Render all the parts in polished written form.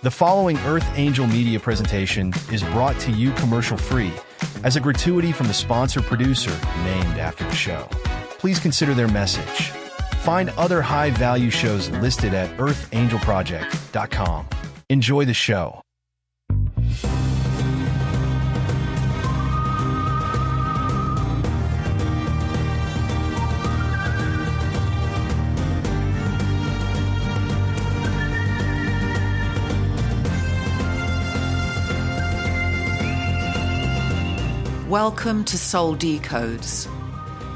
The following Earth Angel Media presentation is brought to you commercial-free as a gratuity from the sponsor producer named after the show. Please consider their message. Find other high-value shows listed at earthangelproject.com. Enjoy the show. Welcome to Soul Decodes.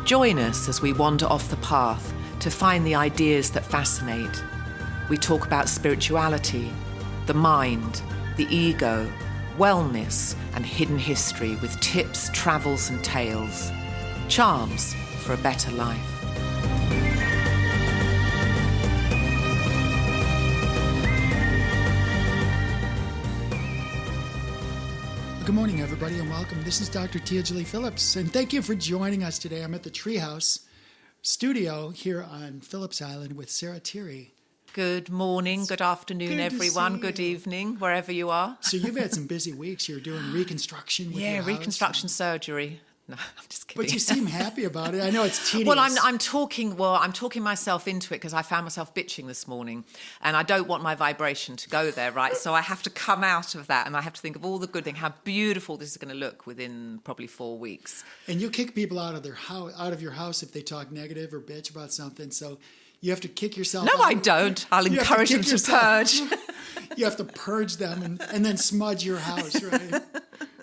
Join us as we wander off the path to find the ideas that fascinate. We talk about spirituality, the mind, the ego, wellness, and hidden history with tips, travels, and tales. Charms for a better life. Good morning, everybody, and welcome. This is Dr. Jolie Phillips, and thank you for joining us today. I'm at the Treehouse Studio here on Phillips Island with Sarah Thierry. Good morning, good afternoon, everyone. Good evening, wherever you are. So you've had some busy weeks. You're doing reconstruction with your house. Reconstruction surgery. No, I'm just kidding. But you seem happy about it. I know it's tedious. Well, I'm talking myself into it because I found myself bitching this morning, and I don't want my vibration to go there, right? So I have to come out of that, and I have to think of all the good things, how beautiful this is going to look within probably 4 weeks. And you kick people out of their house, out of your house if they talk negative or bitch about something. So you have to kick yourself out. No, I don't. I'll encourage them to purge. You have to purge them and then smudge your house, right?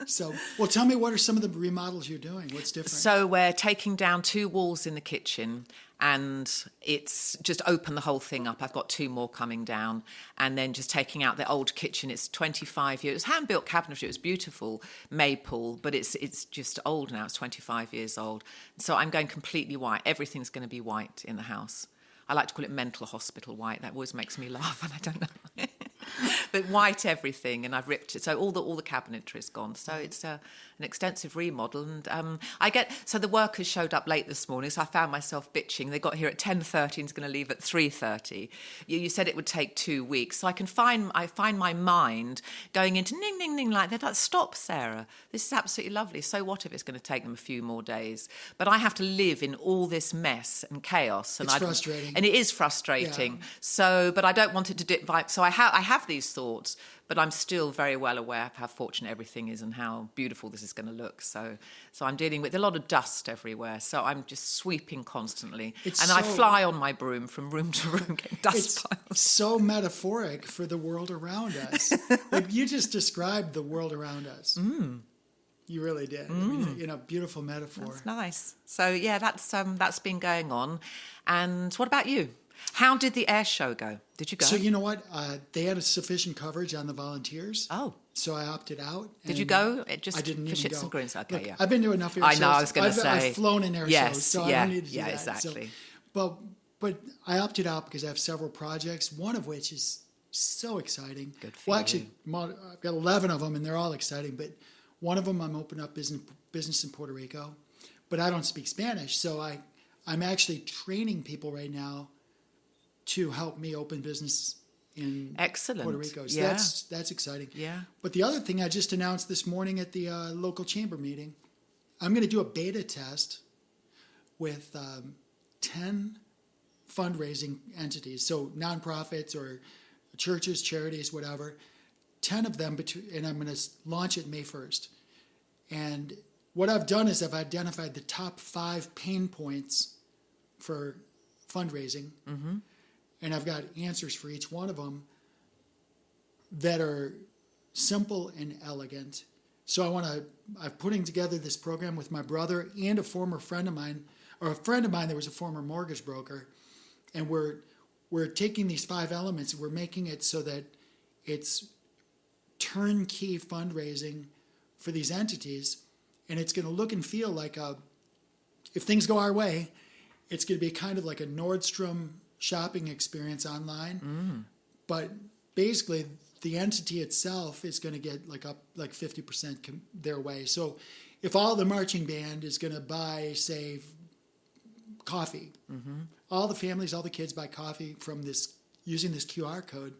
So, well, tell me, what are some of the remodels you're doing? What's different? So we're taking down 2 walls in the kitchen, and it's just open the whole thing up. I've got 2 more coming down, and then just taking out the old kitchen. It's 25 years. It was hand-built cabinetry. It was beautiful, maple, but it's just old now. It's 25 years old. So I'm going completely white. Everything's going to be white in the house. I like to call it mental hospital white. That always makes me laugh, and I don't know. But white everything, and I've ripped it. So all the cabinetry is gone. So it's an extensive remodel. And so the workers showed up late this morning, so I found myself bitching. They got here at 10:30 and is going to leave at 3:30. You said it would take 2 weeks. So I find my mind going into ning, ning, ning like that. Like, stop, Sarah. This is absolutely lovely. So what if it's going to take them a few more days? But I have to live in all this mess and chaos. And it's frustrating. And it is frustrating. Yeah. So, but I don't want it to dip vibe. So I have these thoughts, but I'm still very well aware of how fortunate everything is and how beautiful this is going to look. So I'm dealing with a lot of dust everywhere. So I'm just sweeping constantly. I fly on my broom from room to room, getting dust piles. It's so metaphoric for the world around us. Like, you just described the world around us. Mm. You really did. I mean, beautiful metaphor. That's nice. So yeah, that's been going on. And what about you? How did the air show go? Did you go? So you know what? They had a sufficient coverage on the volunteers. Oh. So I opted out. Did you go? I didn't for even shits go. and grins? Okay, Look, yeah. I've been to enough air shows. I know, I was going to say. I've flown in air shows, so I don't need to do that. Yeah, exactly. So, but I opted out because I have several projects, one of which is so exciting. Good for you. Well, actually, I've got 11 of them, and they're all exciting, but one of them I'm opening up business in Puerto Rico, but I don't speak Spanish, so I'm actually training people right now to help me open business in Puerto Rico. So yeah. that's exciting. Yeah. But the other thing I just announced this morning at the local chamber meeting, I'm going to do a beta test with 10 fundraising entities, so nonprofits or churches, charities, whatever, 10 of them, and I'm going to launch it May 1st. And what I've done is I've identified the top 5 pain points for fundraising. Mm-hmm. And I've got answers for each one of them that are simple and elegant. So I'm putting together this program with my brother and a friend of mine that was a former mortgage broker. And we're taking these 5 elements and we're making it so that it's turnkey fundraising for these entities. And it's going to look and feel like if things go our way, it's going to be kind of like a Nordstrom shopping experience online, but basically the entity itself is going to get like 50% their way. So if all the marching band is going to buy, say, coffee, all the families, all the kids buy coffee from using this QR code,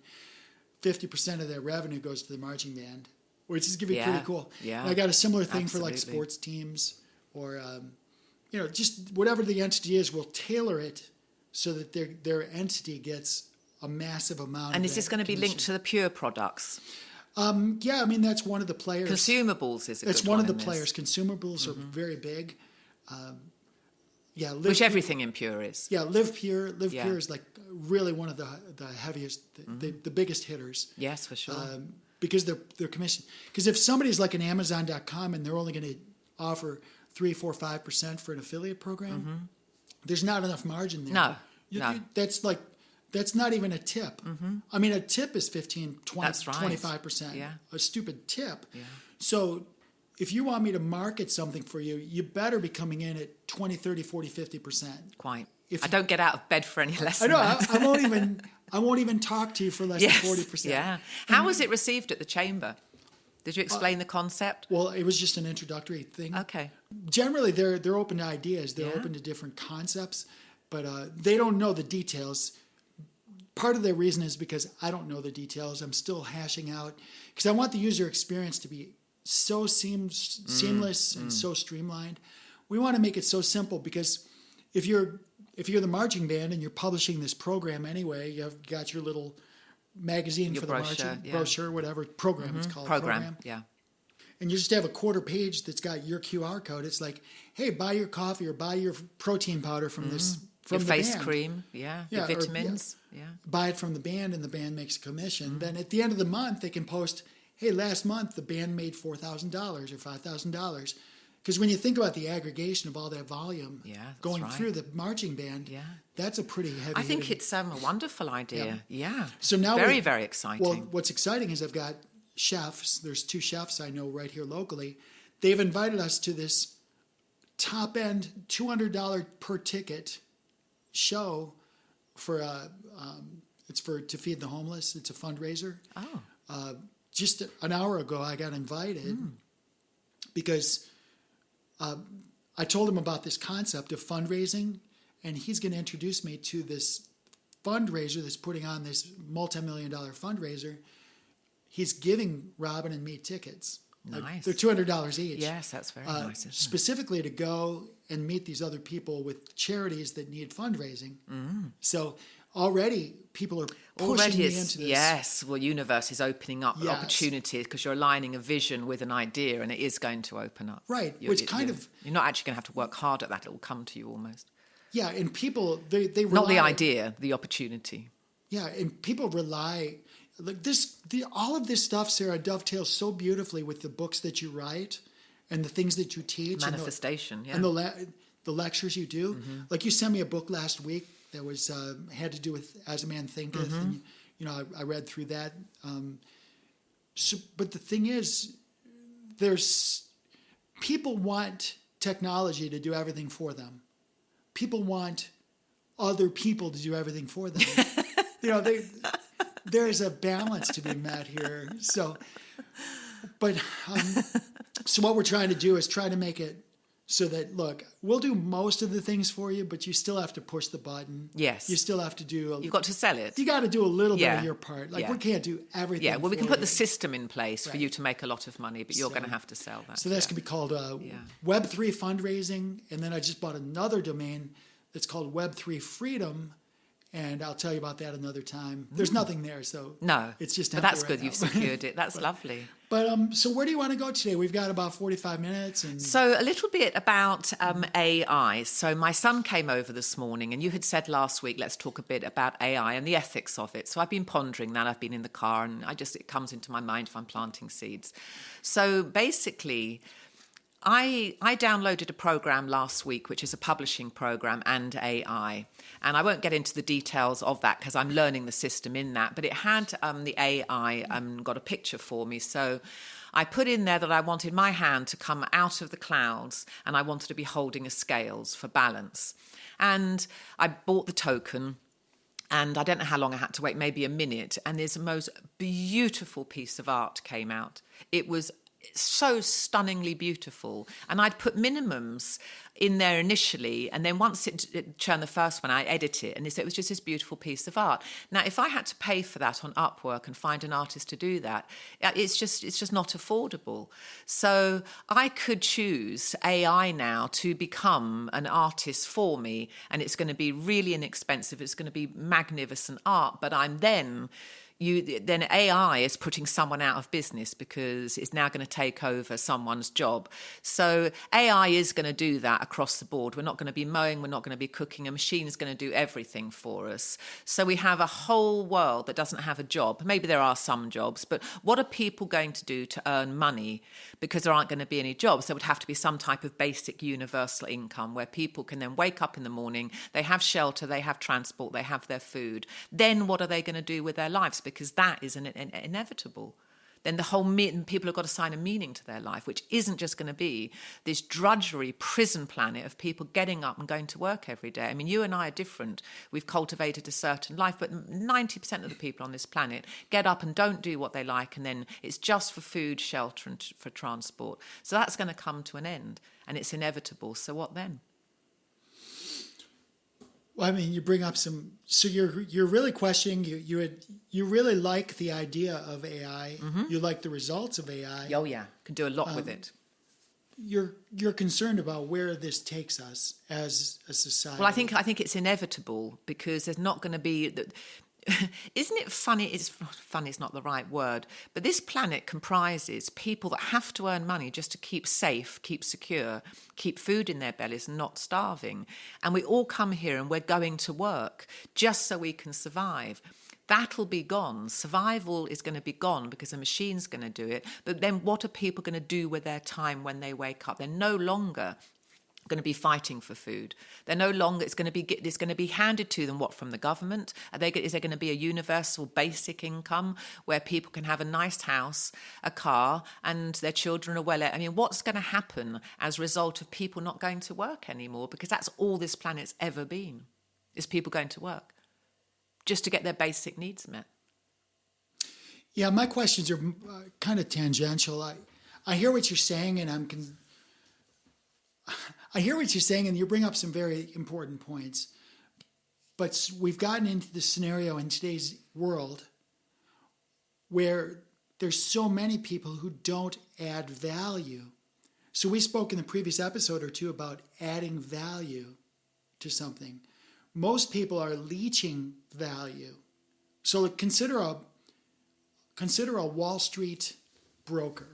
50% of their revenue goes to the marching band, which is going to be Yeah, pretty cool. yeah, And I got a similar thing for like absolutely. sports teams or, just whatever the entity is, we'll tailor it so that their entity gets a massive amount. And of is this that going to be commission. linked to the pure products? Yeah, I mean, that's one of the players. Consumables is a good It's one of the in this. players. Consumables are very big. Live Which Pure- everything in pure is. Yeah, Live Pure. Live Yeah. Pure is like really one of the heaviest, the biggest hitters. Yes, for sure. Because they're commissioned. Because if somebody's like an Amazon.com and they're only going to offer 3, 4, 5% for an affiliate program, there's not enough margin there. No, You- no. you- that's not even a tip. I mean, a tip is 15, 20, That's right. 25%. Yeah. A stupid tip. Yeah. So if you want me to market something for you, you better be coming in at 20, 30, 40, 50%. Quite. If I don't get out of bed for any less I than know. that. I won't even talk to you for less Yes, than 40%. yeah. How was it received at the chamber? Did you explain the concept? Well, it was just an introductory thing. Okay. Generally, they're open to ideas. They're Yeah. open to different concepts, but they don't know the details. Part of their reason is because I don't know the details. I'm still hashing out because I want the user experience to be so seamless and so streamlined. We want to make it so simple because if you're the marching band and you're publishing this program anyway, you've got your little magazine Your for the brochure, marching yeah. brochure, whatever program it's called. Program, yeah. And you just have a quarter page that's got your QR code. It's like, hey, buy your coffee or buy your protein powder from this from Your the face band. cream, yeah. Yeah, Your or- vitamins, yeah. Buy it from the band, and the band makes a commission. Then at the end of the month, they can post, hey, last month the band made $4,000 or $5,000. Because when you think about the aggregation of all that volume Yeah, that's going right. through the marching band, Yeah. that's a pretty heavy. I think hitting- it's a wonderful idea. Yeah. So now very exciting. Well, what's exciting is I've got chefs. There's 2 chefs I know right here locally. They've invited us to this top end $200 per ticket show for to feed the homeless. It's a fundraiser. Oh. Just an hour ago, I got invited because I told him about this concept of fundraising, and he's going to introduce me to this fundraiser that's putting on this multi-million-dollar fundraiser. He's giving Robin and me tickets. Nice. They're $200 each. Yes, that's very nice, isn't it? Specifically to go and meet these other people with charities that need fundraising. So already people are pushing me into this. Yes. Well, universe is opening up Yes. opportunities because you're aligning a vision with an idea, and it is going to open up. Right, You're not actually going to have to work hard at that; it will come to you almost. Yeah, and people they rely, Not the idea, the opportunity. Yeah, and people rely like all of this stuff, Sarah, dovetails so beautifully with the books that you write and the things that you teach, Manifestation, yeah. and the lectures you do. Like you sent me a book last week that was had to do with As a Man Thinketh, and I read through that. But the thing is, there's people want technology to do everything for them. People want other people to do everything for them. There's a balance to be met here. So what we're trying to do is try to make it so that, look, we'll do most of the things for you, but you still have to push the button. Yes. You still have to do. You've got to sell it. You got to do a little bit Yeah. of your part. Like Yeah. we can't do everything. Yeah, well, we can for put the you. system in place for Right. you to make a lot of money, but you're So- going to have to sell that. So that's yeah. going to be called Yeah. Web3 fundraising, and then I just bought another domain that's called Web3 Freedom, and I'll tell you about that another time. There's nothing there, so No, it's just. but empty that's right good. now. You've secured it. That's lovely. But so where do you want to go today? We've got about 45 minutes, and So a little bit about AI. So my son came over this morning, and you had said last week, let's talk a bit about AI and the ethics of it. So I've been pondering that. I've been in the car, and it comes into my mind if I'm planting seeds. So basically, I downloaded a program last week, which is a publishing program and AI. And I won't get into the details of that because I'm learning the system in that. But it had the AI got a picture for me. So I put in there that I wanted my hand to come out of the clouds and I wanted to be holding a scales for balance. And I bought the token. And I don't know how long I had to wait, maybe a minute. And this most beautiful piece of art came out. It was so stunningly beautiful. And I'd put minimums in there initially, and then once it churned the first one, I edit it, and it was just this beautiful piece of art. Now, if I had to pay for that on Upwork and find an artist to do that, it's just not affordable. So I could choose AI now to become an artist for me, and it's going to be really inexpensive. It's going to be magnificent art, but I'm then AI is putting someone out of business because it's now going to take over someone's job. So AI is going to do that across the board. We're not going to be mowing, we're not going to be cooking. A machine is going to do everything for us. So we have a whole world that doesn't have a job. Maybe there are some jobs, but what are people going to do to earn money? Because there aren't going to be any jobs. There would have to be some type of basic universal income where people can then wake up in the morning, they have shelter, they have transport, they have their food. Then what are they going to do with their lives? Because that is inevitable. Then the whole people have got to assign a meaning to their life, which isn't just going to be this drudgery prison planet of people getting up and going to work every day. I mean, you and I are different. We've cultivated a certain life, but 90% of the people on this planet get up and don't do what they like, and then it's just for food, shelter, and for transport. So that's going to come to an end, and it's inevitable. So what then? Well, I mean, you bring up some. So you're really questioning. You really like the idea of AI. Mm-hmm. You like the results of AI. Oh yeah, can do a lot with it. You're concerned about where this takes us as a society. Well, I think it's inevitable because there's not going to be. Isn't it funny? Funny is not the right word, but this planet comprises people that have to earn money just to keep safe, keep secure, keep food in their bellies and not starving. And we all come here and we're going to work just so we can survive. That'll be gone. Survival is going to be gone because a machine's going to do it. But then what are people going to do with their time when they wake up? They're no longer going to be fighting for food. They're no longer. It's going to be handed to them. What, from the government? Is there going to be a universal basic income where people can have a nice house, a car, and their children are well? I mean, what's going to happen as a result of people not going to work anymore? Because that's all this planet's ever been: is people going to work just to get their basic needs met. Yeah, my questions are kind of tangential. I hear what you're saying, and I hear what you're saying, and you bring up some very important points. But we've gotten into the scenario in today's world where there's so many people who don't add value. So we spoke in the previous episode or two about adding value to something. Most people are leeching value. So consider a Wall Street broker.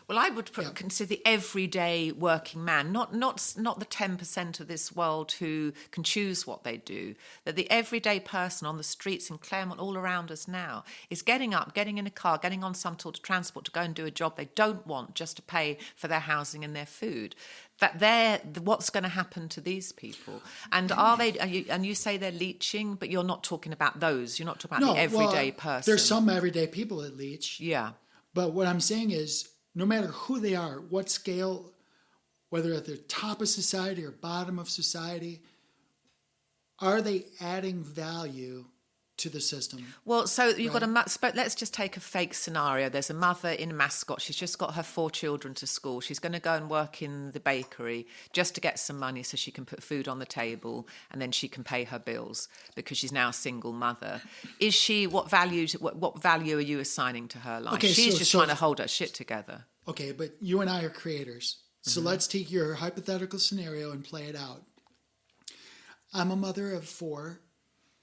Well, I would consider the everyday working man, not the 10% of this world who can choose what they do, that the everyday person on the streets in Claremont all around us now is getting up, getting in a car, getting on some sort of transport to go and do a job they don't want just to pay for their housing and their food. What's going to happen to these people? And you say they're leeching, but you're not talking about those. You're not talking about the everyday person. There's some everyday people that leech. Yeah. But what I'm saying is, no matter who they are, what scale, whether at the top of society or bottom of society, are they adding value to the system? Well, so you've got let's just take a fake scenario. There's a mother in Mascot. She's just got her 4 children to school. She's going to go and work in the bakery just to get some money so she can put food on the table and then she can pay her bills because she's now a single mother. Is she, what value are you assigning to her life? Okay, she's just trying to hold her shit together. Okay, but you and I are creators. So let's take your hypothetical scenario and play it out. I'm a mother of 4.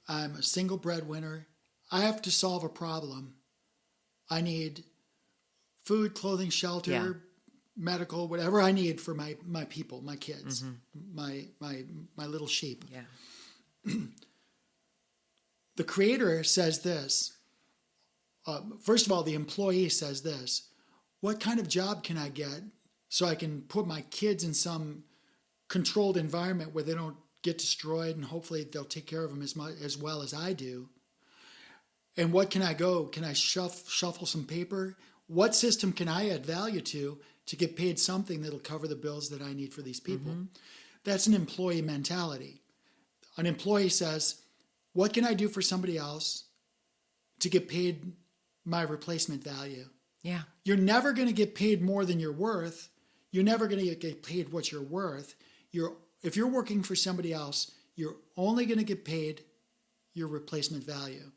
I'm a single breadwinner. I have to solve a problem. I need food, clothing, shelter, medical, whatever I need for my people, my kids, my little sheep. Yeah. The creator says this. First of all, the employee says this. What kind of job can I get so I can put my kids in some controlled environment where they don't get destroyed, and hopefully they'll take care of them as well as I do? And what can I go? Can I shuffle some paper? What system can I add value to get paid something that'll cover the bills that I need for these people? That's an employee mentality. An employee says, what can I do for somebody else to get paid my replacement value? Yeah. You're never going to get paid more than you're worth. You're never going to get paid what you're worth. If you're working for somebody else, you're only going to get paid your replacement value,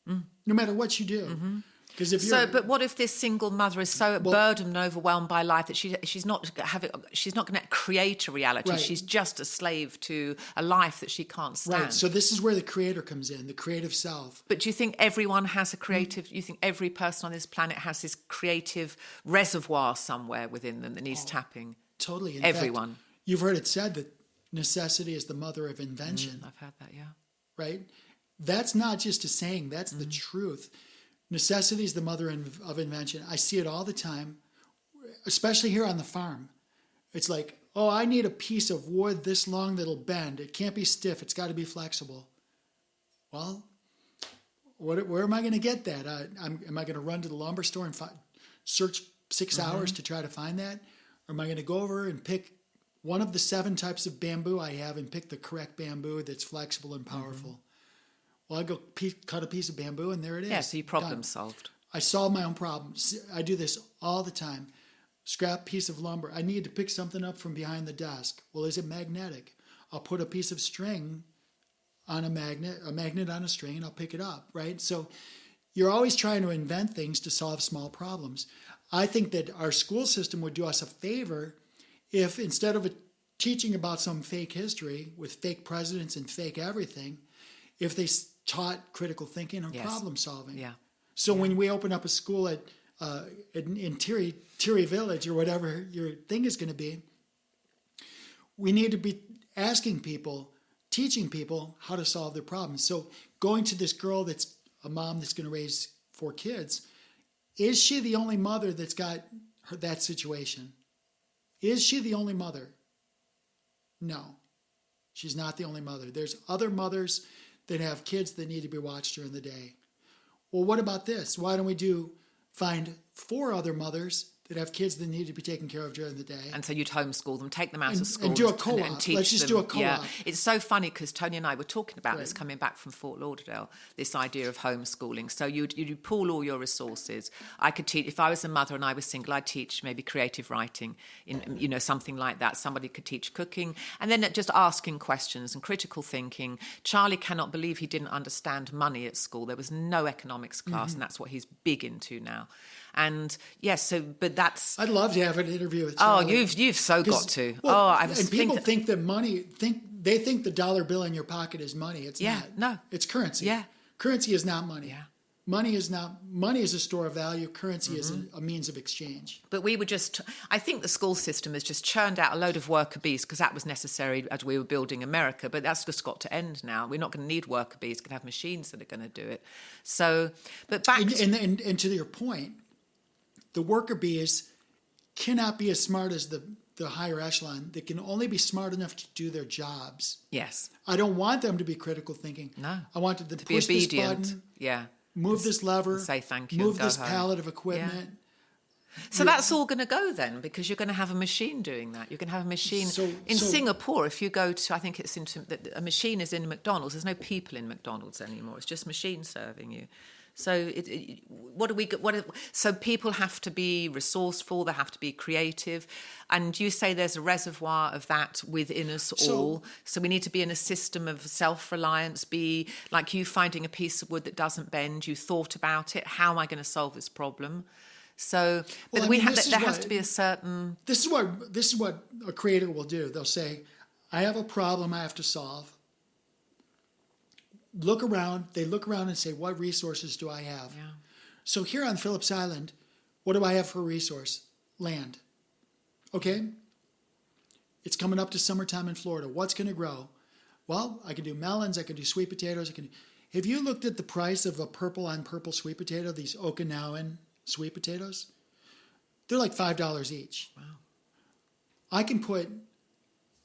no matter what you do. Because if you're, but what if this single mother is so burdened and overwhelmed by life that she's not going to create a reality. Right. She's just a slave to a life that she can't stand. right. So this is where the creator comes in, the creative self. But do you think everyone has a creative? You think every person on this planet has this creative reservoir somewhere within them that needs tapping? Totally. In Everyone. fact, you've heard it said that necessity is the mother of invention. I've heard that. Yeah. Right? That's not just a saying, that's the truth. Necessity is the mother of invention. I see it all the time, especially here on the farm. It's like, oh, I need a piece of wood this long that'll bend. It can't be stiff. It's got to be flexible. Well, where am I going to get that? Am I going to run to the lumber store and search 6 hours to try to find that? Or am I going to go over and pick one of the 7 types of bamboo I have and pick the correct bamboo that's flexible and powerful? Well, I go cut a piece of bamboo and there it is. Yeah, so you problem solved. I solve my own problems. I do this all the time. Scrap piece of lumber. I need to pick something up from behind the desk. Well, is it magnetic? I'll put a piece of string on a magnet on a string, and I'll pick it up, right? So you're always trying to invent things to solve small problems. I think that our school system would do us a favor if instead of teaching about some fake history with fake presidents and fake everything, if they taught critical thinking and problem solving. Yeah. So when we open up a school in Terry Village or whatever your thing is going to be, we need to be asking people, teaching people how to solve their problems. So going to this girl that's a mom that's going to raise 4 kids, is she the only mother that's got that situation? Is she the only mother? No, she's not the only mother. There's other mothers that have kids that need to be watched during the day. Well, what about this? Why don't we find 4 other mothers that have kids that need to be taken care of during the day? And so you'd homeschool them, take them out of school. And do a co-op. And teach Let's just them. do a co-op. Yeah. It's so funny because Tony and I were talking about this Right. coming back from Fort Lauderdale, this idea of homeschooling. So you'd pool all your resources. I could teach, if I was a mother and I was single, I'd teach maybe creative writing, something like that. Somebody could teach cooking. And then just asking questions and critical thinking. Charlie cannot believe he didn't understand money at school. There was no economics class, and that's what he's big into now. And yes, but that's. I'd love to have an interview with Charlie. Oh, you've so got to. Well, I was and people think that money. They think the dollar bill in your pocket is money. It's not. No, it's currency. Yeah, currency is not money. Yeah. Money is not. Money is a store of value. Currency is a means of exchange. But I think the school system has just churned out a load of worker bees because that was necessary as we were building America. But that's just got to end now. We're not going to need worker bees. We're going to have machines that are going to do it. So, but back and to your point, the worker bees cannot be as smart as the higher echelon. They can only be smart enough to do their jobs. Yes. I don't want them to be critical thinking. No. I want them to be push obedient. this button, Yeah. move this lever, say thank you, move and go this home. pallet of equipment. Yeah. So that's all going to go then, because you're going to have a machine doing that. You're going to have a machine. In Singapore, if you go to, I think it's a machine is in McDonald's. There's no people in McDonald's anymore. It's just machines serving you. So so people have to be resourceful, they have to be creative. And you say there's a reservoir of that within us all. So we need to be in a system of self-reliance, be like you finding a piece of wood that doesn't bend, you thought about it, how am I going to solve this problem? So but there has to be a certain... This is what a creator will do. They'll say, I have a problem I have to solve. They look around and say, what resources do I have? Yeah. So here on Phillips Island, what do I have for a resource? Land. Okay? It's coming up to summertime in Florida. What's going to grow? Well, I can do melons, I can do sweet potatoes. Have you looked at the price of a purple on purple sweet potato, these Okinawan sweet potatoes? They're like $5 each. Wow. I can plant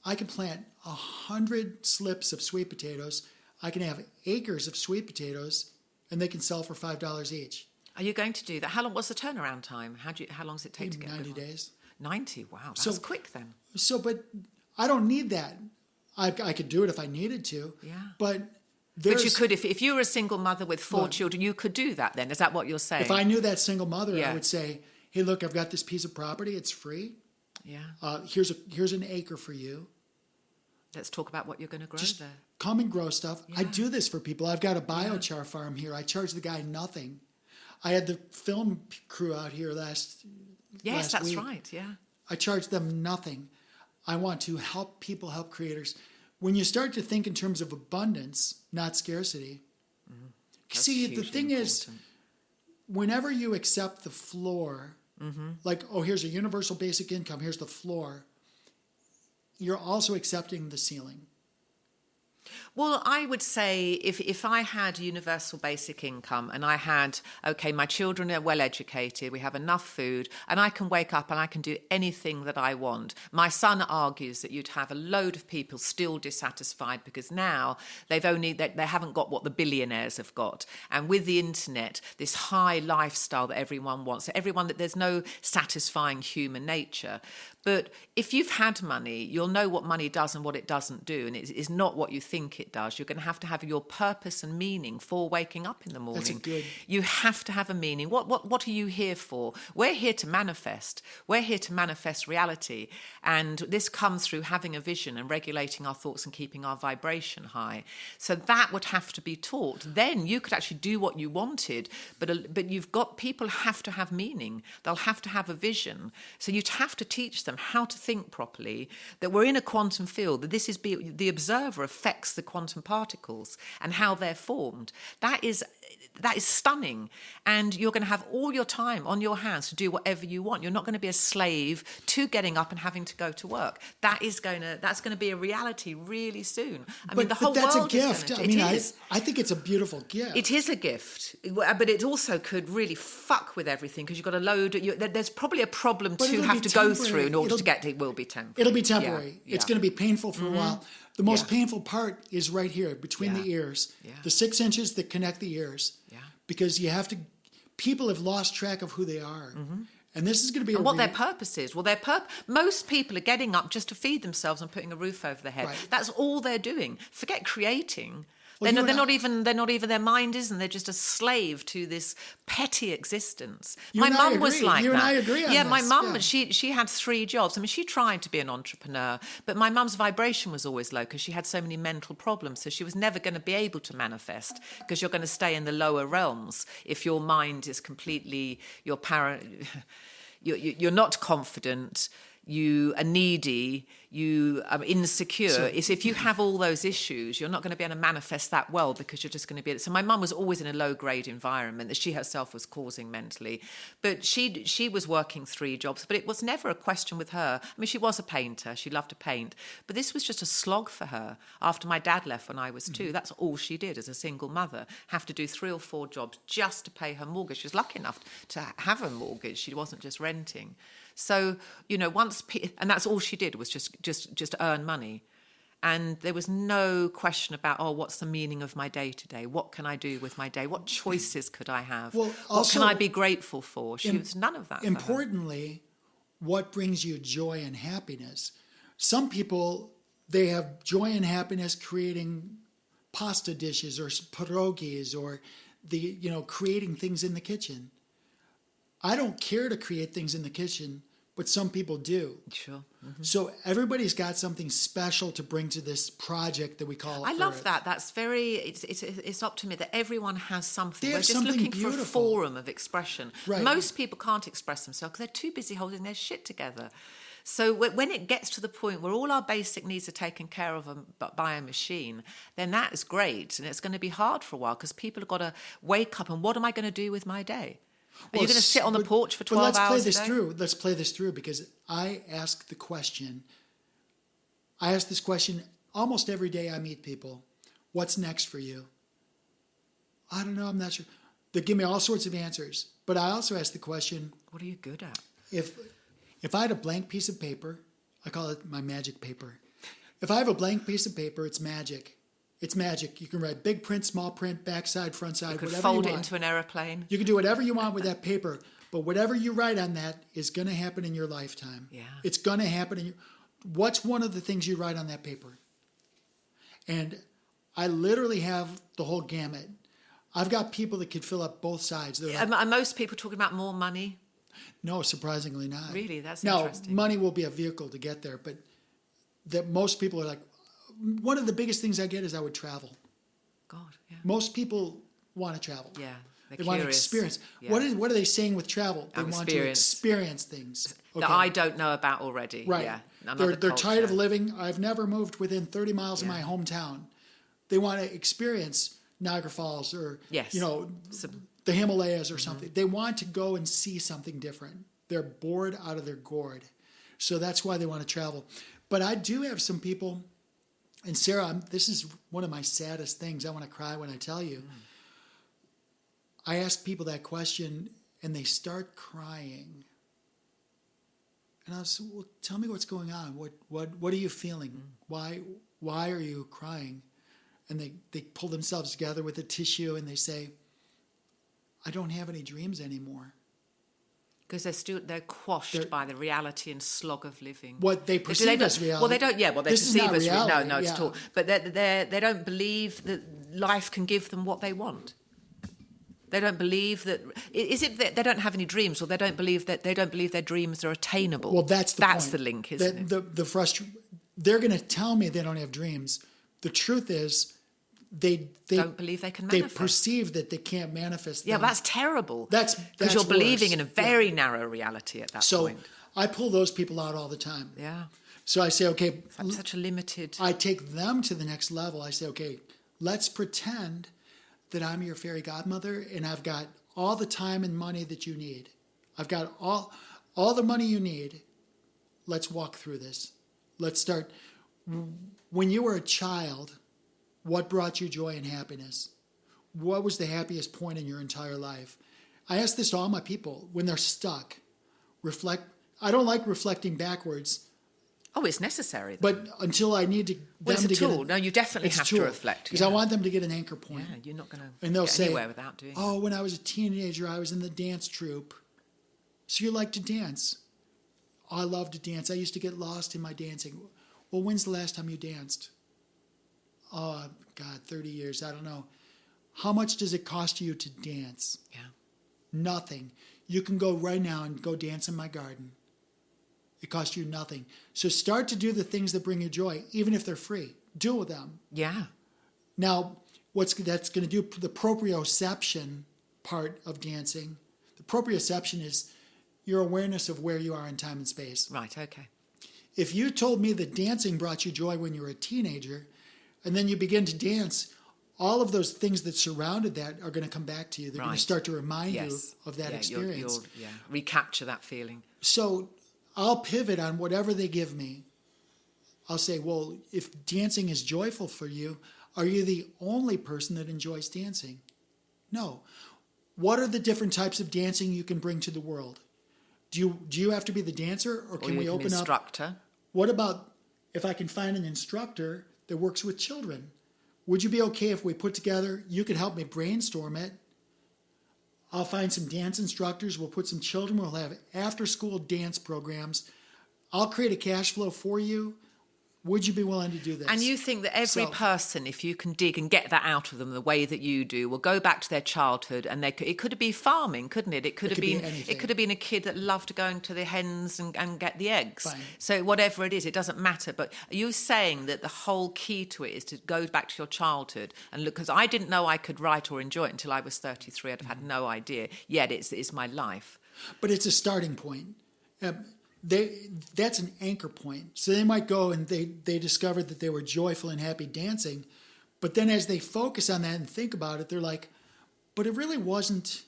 100 slips of sweet potatoes. I can have acres of sweet potatoes, and they can sell for $5 each. Are you going to do that? What's the turnaround time? How long does it take to get 90 days. 90? Wow, that's quick then. But I don't need that. I could do it if I needed to. Yeah. But But you could, if you were a single mother with 4 children, you could do that then. Is that what you're saying? If I knew that single mother, I would say, hey, look, I've got this piece of property. It's free. Yeah. Here's an acre for you. Let's talk about what you're going to grow Just there. come and grow stuff. Yeah. I do this for people. I've got a biochar farm here. I charge the guy nothing. I had the film crew out here last that's week. right, yeah. I charge them nothing. I want to help people, help creators. When you start to think in terms of abundance, not scarcity, see, the thing is, whenever you accept the floor, like, oh, here's a universal basic income, here's the floor, you're also accepting the ceiling. Well, I would say if I had universal basic income and I had, okay, my children are well educated, we have enough food, and I can wake up and I can do anything that I want. My son argues that you'd have a load of people still dissatisfied because now they haven't got what the billionaires have got. And with the internet, this high lifestyle that everyone wants, that there's no satisfying human nature. But if you've had money, you'll know what money does and what it doesn't do, and it is not what you think it does. You're going to have your purpose and meaning for waking up in the morning. You have to have a meaning. What are you here for? We're here to manifest. We're here to manifest reality, and this comes through having a vision and regulating our thoughts and keeping our vibration high. So that would have to be taught. Then you could actually do what you wanted, but people have to have meaning. They'll have to have a vision. So you'd have to teach them how to think properly, that we're in a quantum field, that the observer affects the quantum particles and how they're formed. That is stunning. And you're going to have all your time on your hands to do whatever you want. You're not going to be a slave to getting up and having to go to work. That's going to be a reality really soon. But that's world a gift. I think it's a beautiful gift. It is a gift, but it also could really fuck with everything because you've got a load. There's probably a problem to have to go through in order to get. It will be temporary. It'll be temporary. Yeah. It's going to be painful for a while. The most painful part is right here between the ears, the 6 inches that connect the ears. Yeah. Because people have lost track of who they are. And this is going to be what their purpose is. Well, most people are getting up just to feed themselves and putting a roof over their head. Right. That's all they're doing. Forget creating. Well, they're not even their mind isn't. They're just a slave to this petty existence. My mum was like that. You and I agree on this. Yeah, my mum, she had 3 jobs. I mean, she tried to be an entrepreneur, but my mum's vibration was always low because she had so many mental problems. So she was never going to be able to manifest because you're going to stay in the lower realms if your mind is completely you're not confident. You are needy, you are insecure. If you have all those issues, you're not going to be able to manifest that well because you're just going to be... So my mum was always in a low-grade environment that she herself was causing mentally. But she was working 3 jobs, but it was never a question with her. I mean, she was a painter. She loved to paint. But this was just a slog for her. After my dad left when I was 2, that's all she did as a single mother, have to do 3 or 4 jobs just to pay her mortgage. She was lucky enough to have a mortgage. She wasn't just renting. So, and that's all she did was just earn money. And there was no question about, what's the meaning of my day today? What can I do with my day? What choices could I have? Well, what can I be grateful for? She was none of that. Importantly, what brings you joy and happiness? Some people, they have joy and happiness creating pasta dishes or pierogies or creating things in the kitchen. I don't care to create things in the kitchen, but some people do. Sure. Mm-hmm. So everybody's got something special to bring to this project that we call I love Earth. that. That's it's up to me that everyone has something. We're just something looking beautiful. for a forum of expression. Right. Most people can't express themselves because they're too busy holding their shit together. So when it gets to the point where all our basic needs are taken care of by a machine, then that is great. And it's going to be hard for a while because people have got to wake up and what am I going to do with my day? Are you going to sit on the porch for 12 hours a day? Let's play this through because I ask this question almost every day I meet people. What's next for you? I don't know. I'm not sure. They give me all sorts of answers. But I also ask the question. What are you good at? If I had a blank piece of paper, I call it my magic paper. If I have a blank piece of paper, it's magic. It's magic. You can write big print, small print, backside, front side, whatever you want. You could fold it into an aeroplane. You can do whatever you want with that paper. But whatever you write on that is going to happen in your lifetime. Yeah. It's going to happen What's one of the things you write on that paper? And I literally have the whole gamut. I've got people that could fill up both sides. They're like, Are most people talking about more money? no, surprisingly not. Really? That's now, interesting. money will be a vehicle to get there, but that most people are like, one of the biggest things I get is I would travel. God, yeah. Most people want to travel. Yeah. They want to experience. Yeah. What are they saying with travel? They want to experience things. That I don't know about already. Right. Yeah. They're tired of living. I've never moved within 30 miles of Yeah. my hometown. They want to experience Niagara Falls or, Yes. the Himalayas or something. They want to go and see something different. They're bored out of their gourd. So that's why they want to travel. But I do have some people, and Sarah, this is one of my saddest things. I want to cry when I tell you. I ask people that question, and they start crying. And I was, well, tell me what's going on. What are you feeling? Why are you crying? And they pull themselves together with a tissue, and they say, I don't have any dreams anymore. Because they're quashed by the reality and slog of living. What they perceive as reality. Well, they don't. Yeah, well, they This is perceive not as reality. no, it's at all. But they don't believe that life can give them what they want. They don't believe that. Is it that they don't have any dreams, or they don't believe their dreams are attainable? Well, that's the point. That's the link, isn't it? They're going to tell me they don't have dreams. The truth is, they don't believe they can They manifest. perceive that they can't manifest them. Yeah, that's terrible. That's because you're believing worse. in a very narrow reality at that point. So I pull those people out all the time. Yeah. So I say, okay, It's such a limited. I take them to the next level. I say, okay, let's pretend that I'm your fairy godmother, and I've got all the time and money that you need. I've got all the money you need. Let's walk through this. Let's start. When you were a child, what brought you joy and happiness? What was the happiest point in your entire life? I ask this to all my people when they're stuck. Reflect. I don't like reflecting backwards. Oh, it's necessary. But until I need to, well, them it's a to tool. get No, you definitely have to reflect. Because I want them to get an anchor point. Yeah, you're not going And they'll to get say, anywhere without doing oh, when I was a teenager, I was in the dance troupe. So you like to dance? Oh, I love to dance. I used to get lost in my dancing. Well, when's the last time you danced? Oh, God, 30 years. I don't know. How much does it cost you to dance? Yeah. Nothing. You can go right now and go dance in my garden. It costs you nothing. So start to do the things that bring you joy, even if they're free. Do them. Yeah. Now, that's going to do the proprioception part of dancing. The proprioception is your awareness of where you are in time and space. Right, okay. If you told me that dancing brought you joy when you were a teenager, and then you begin to dance, all of those things that surrounded that are going to come back to you. They're going to start to remind you of that experience. You'll recapture that feeling. So I'll pivot on whatever they give me. I'll say, well, if dancing is joyful for you, are you the only person that enjoys dancing? No. What are the different types of dancing you can bring to the world? Do you have to be the dancer, or can we open up? Instructor. What about if I can find an instructor that works with children? Would you be okay if we put together, you could help me brainstorm it. I'll find some dance instructors. We'll put some children. We'll have after-school dance programs. I'll create a cash flow for you. Would you be willing to do this? And you think that every person, if you can dig and get that out of them the way that you do, will go back to their childhood, and it could have been farming, couldn't it? It could have been a kid that loved going to the hens and get the eggs. Fine. So whatever it is, it doesn't matter. But are you saying that the whole key to it is to go back to your childhood and look? Because I didn't know I could write or enjoy it until I was 33. I'd have had no idea. Yet it's my life. But it's a starting point. That's an anchor point. So they might go and they discovered that they were joyful and happy dancing, but then as they focus on that and think about it, they're like, but it really wasn't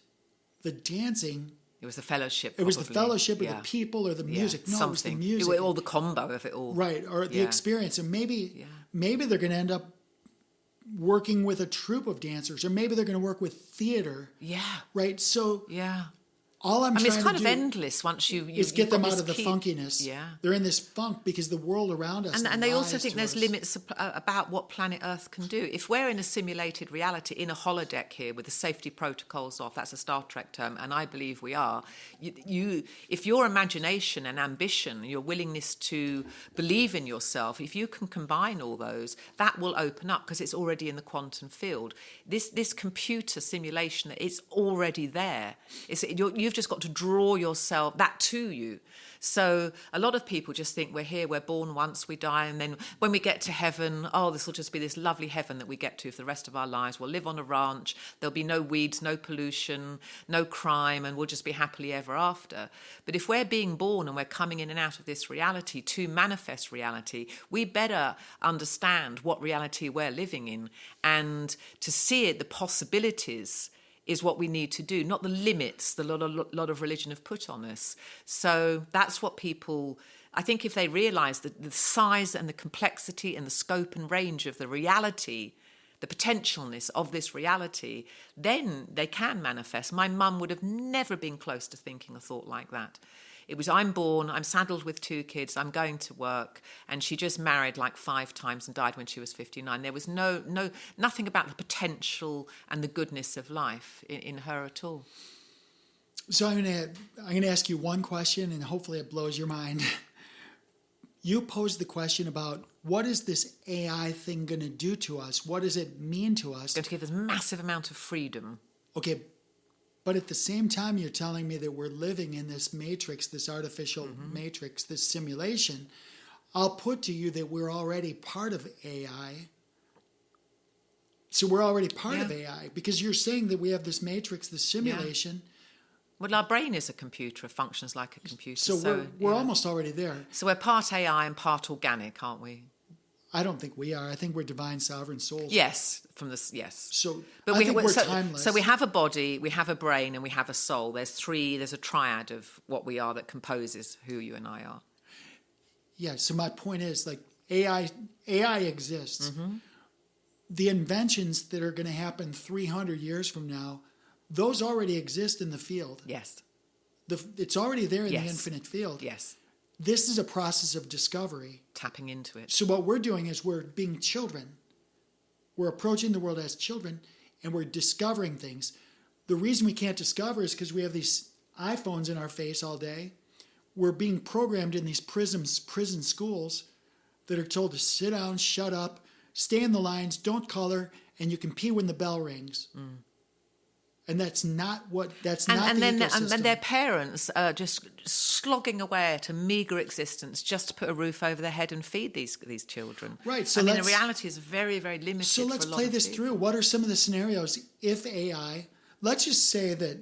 the dancing. It was the fellowship. It was the fellowship of the people or the music. No, something. It was the music. All the combo of it all. Right, or the experience. And maybe they're going to end up working with a troupe of dancers, or maybe they're going to work with theater. Yeah. Right? So All I'm trying it's kind to of do endless once is get them out of the funkiness. Yeah. They're in this funk because the world around us And they also lies think to there's us. limits about what planet Earth can do. If we're in a simulated reality, in a holodeck here with the safety protocols off, that's a Star Trek term, and I believe we are, if your imagination and ambition, your willingness to believe in yourself, if you can combine all those, that will open up because it's already in the quantum field. This computer simulation, it's already there. You've just got to draw yourself that to you. So a lot of people just think we're here, we're born once, we die, and then when we get to heaven, this will just be this lovely heaven that we get to for the rest of our lives. We'll live on a ranch, there'll be no weeds, no pollution, no crime, and we'll just be happily ever after. But if we're being born and we're coming in and out of this reality to manifest reality, we better understand what reality we're living in, and to see it, the possibilities is what we need to do, not the limits that a lot of religion have put on us. So that's what people, I think if they realise the size and the complexity and the scope and range of the reality, the potentialness of this reality, then they can manifest. My mum would have never been close to thinking a thought like that. It was, I'm born, I'm saddled with 2 kids, I'm going to work, and she just married like 5 times and died when she was 59. There was nothing about the potential and the goodness of life in her at all. So I'm gonna ask you one question, and hopefully it blows your mind. You posed the question about what is this AI thing going to do to us? What does it mean to us? It's going to give us a massive amount of freedom. Okay, but at the same time, you're telling me that we're living in this matrix, this artificial matrix, this simulation. I'll put to you that we're already part of AI. So we're already part of AI because you're saying that we have this matrix, this simulation. Yeah. Well, our brain is a computer, it functions like a computer. So we're almost already there. So we're part AI and part organic, aren't we? I don't think we are. I think we're divine sovereign souls. Yes, from this. Yes. So I think we're timeless. So we have a body, we have a brain, and we have a soul. There's a triad of what we are that composes who you and I are. Yeah. So my point is, like, AI exists. Mm-hmm. The inventions that are going to happen 300 years from now, those already exist in the field. Yes. It's already there in the infinite field. Yes. This is a process of discovery. Tapping into it. So what we're doing is we're being children. We're approaching the world as children, and we're discovering things. The reason we can't discover is because we have these iPhones in our face all day. We're being programmed in these prison schools that are told to sit down, shut up, stay in the lines, don't color, and you can pee when the bell rings. Mm. And that's not the ecosystem. And their parents are just slogging away at a meagre existence just to put a roof over their head and feed these children. Right. So the reality is very, very limited. So let's play this through. What are some of the scenarios if AI? Let's just say that.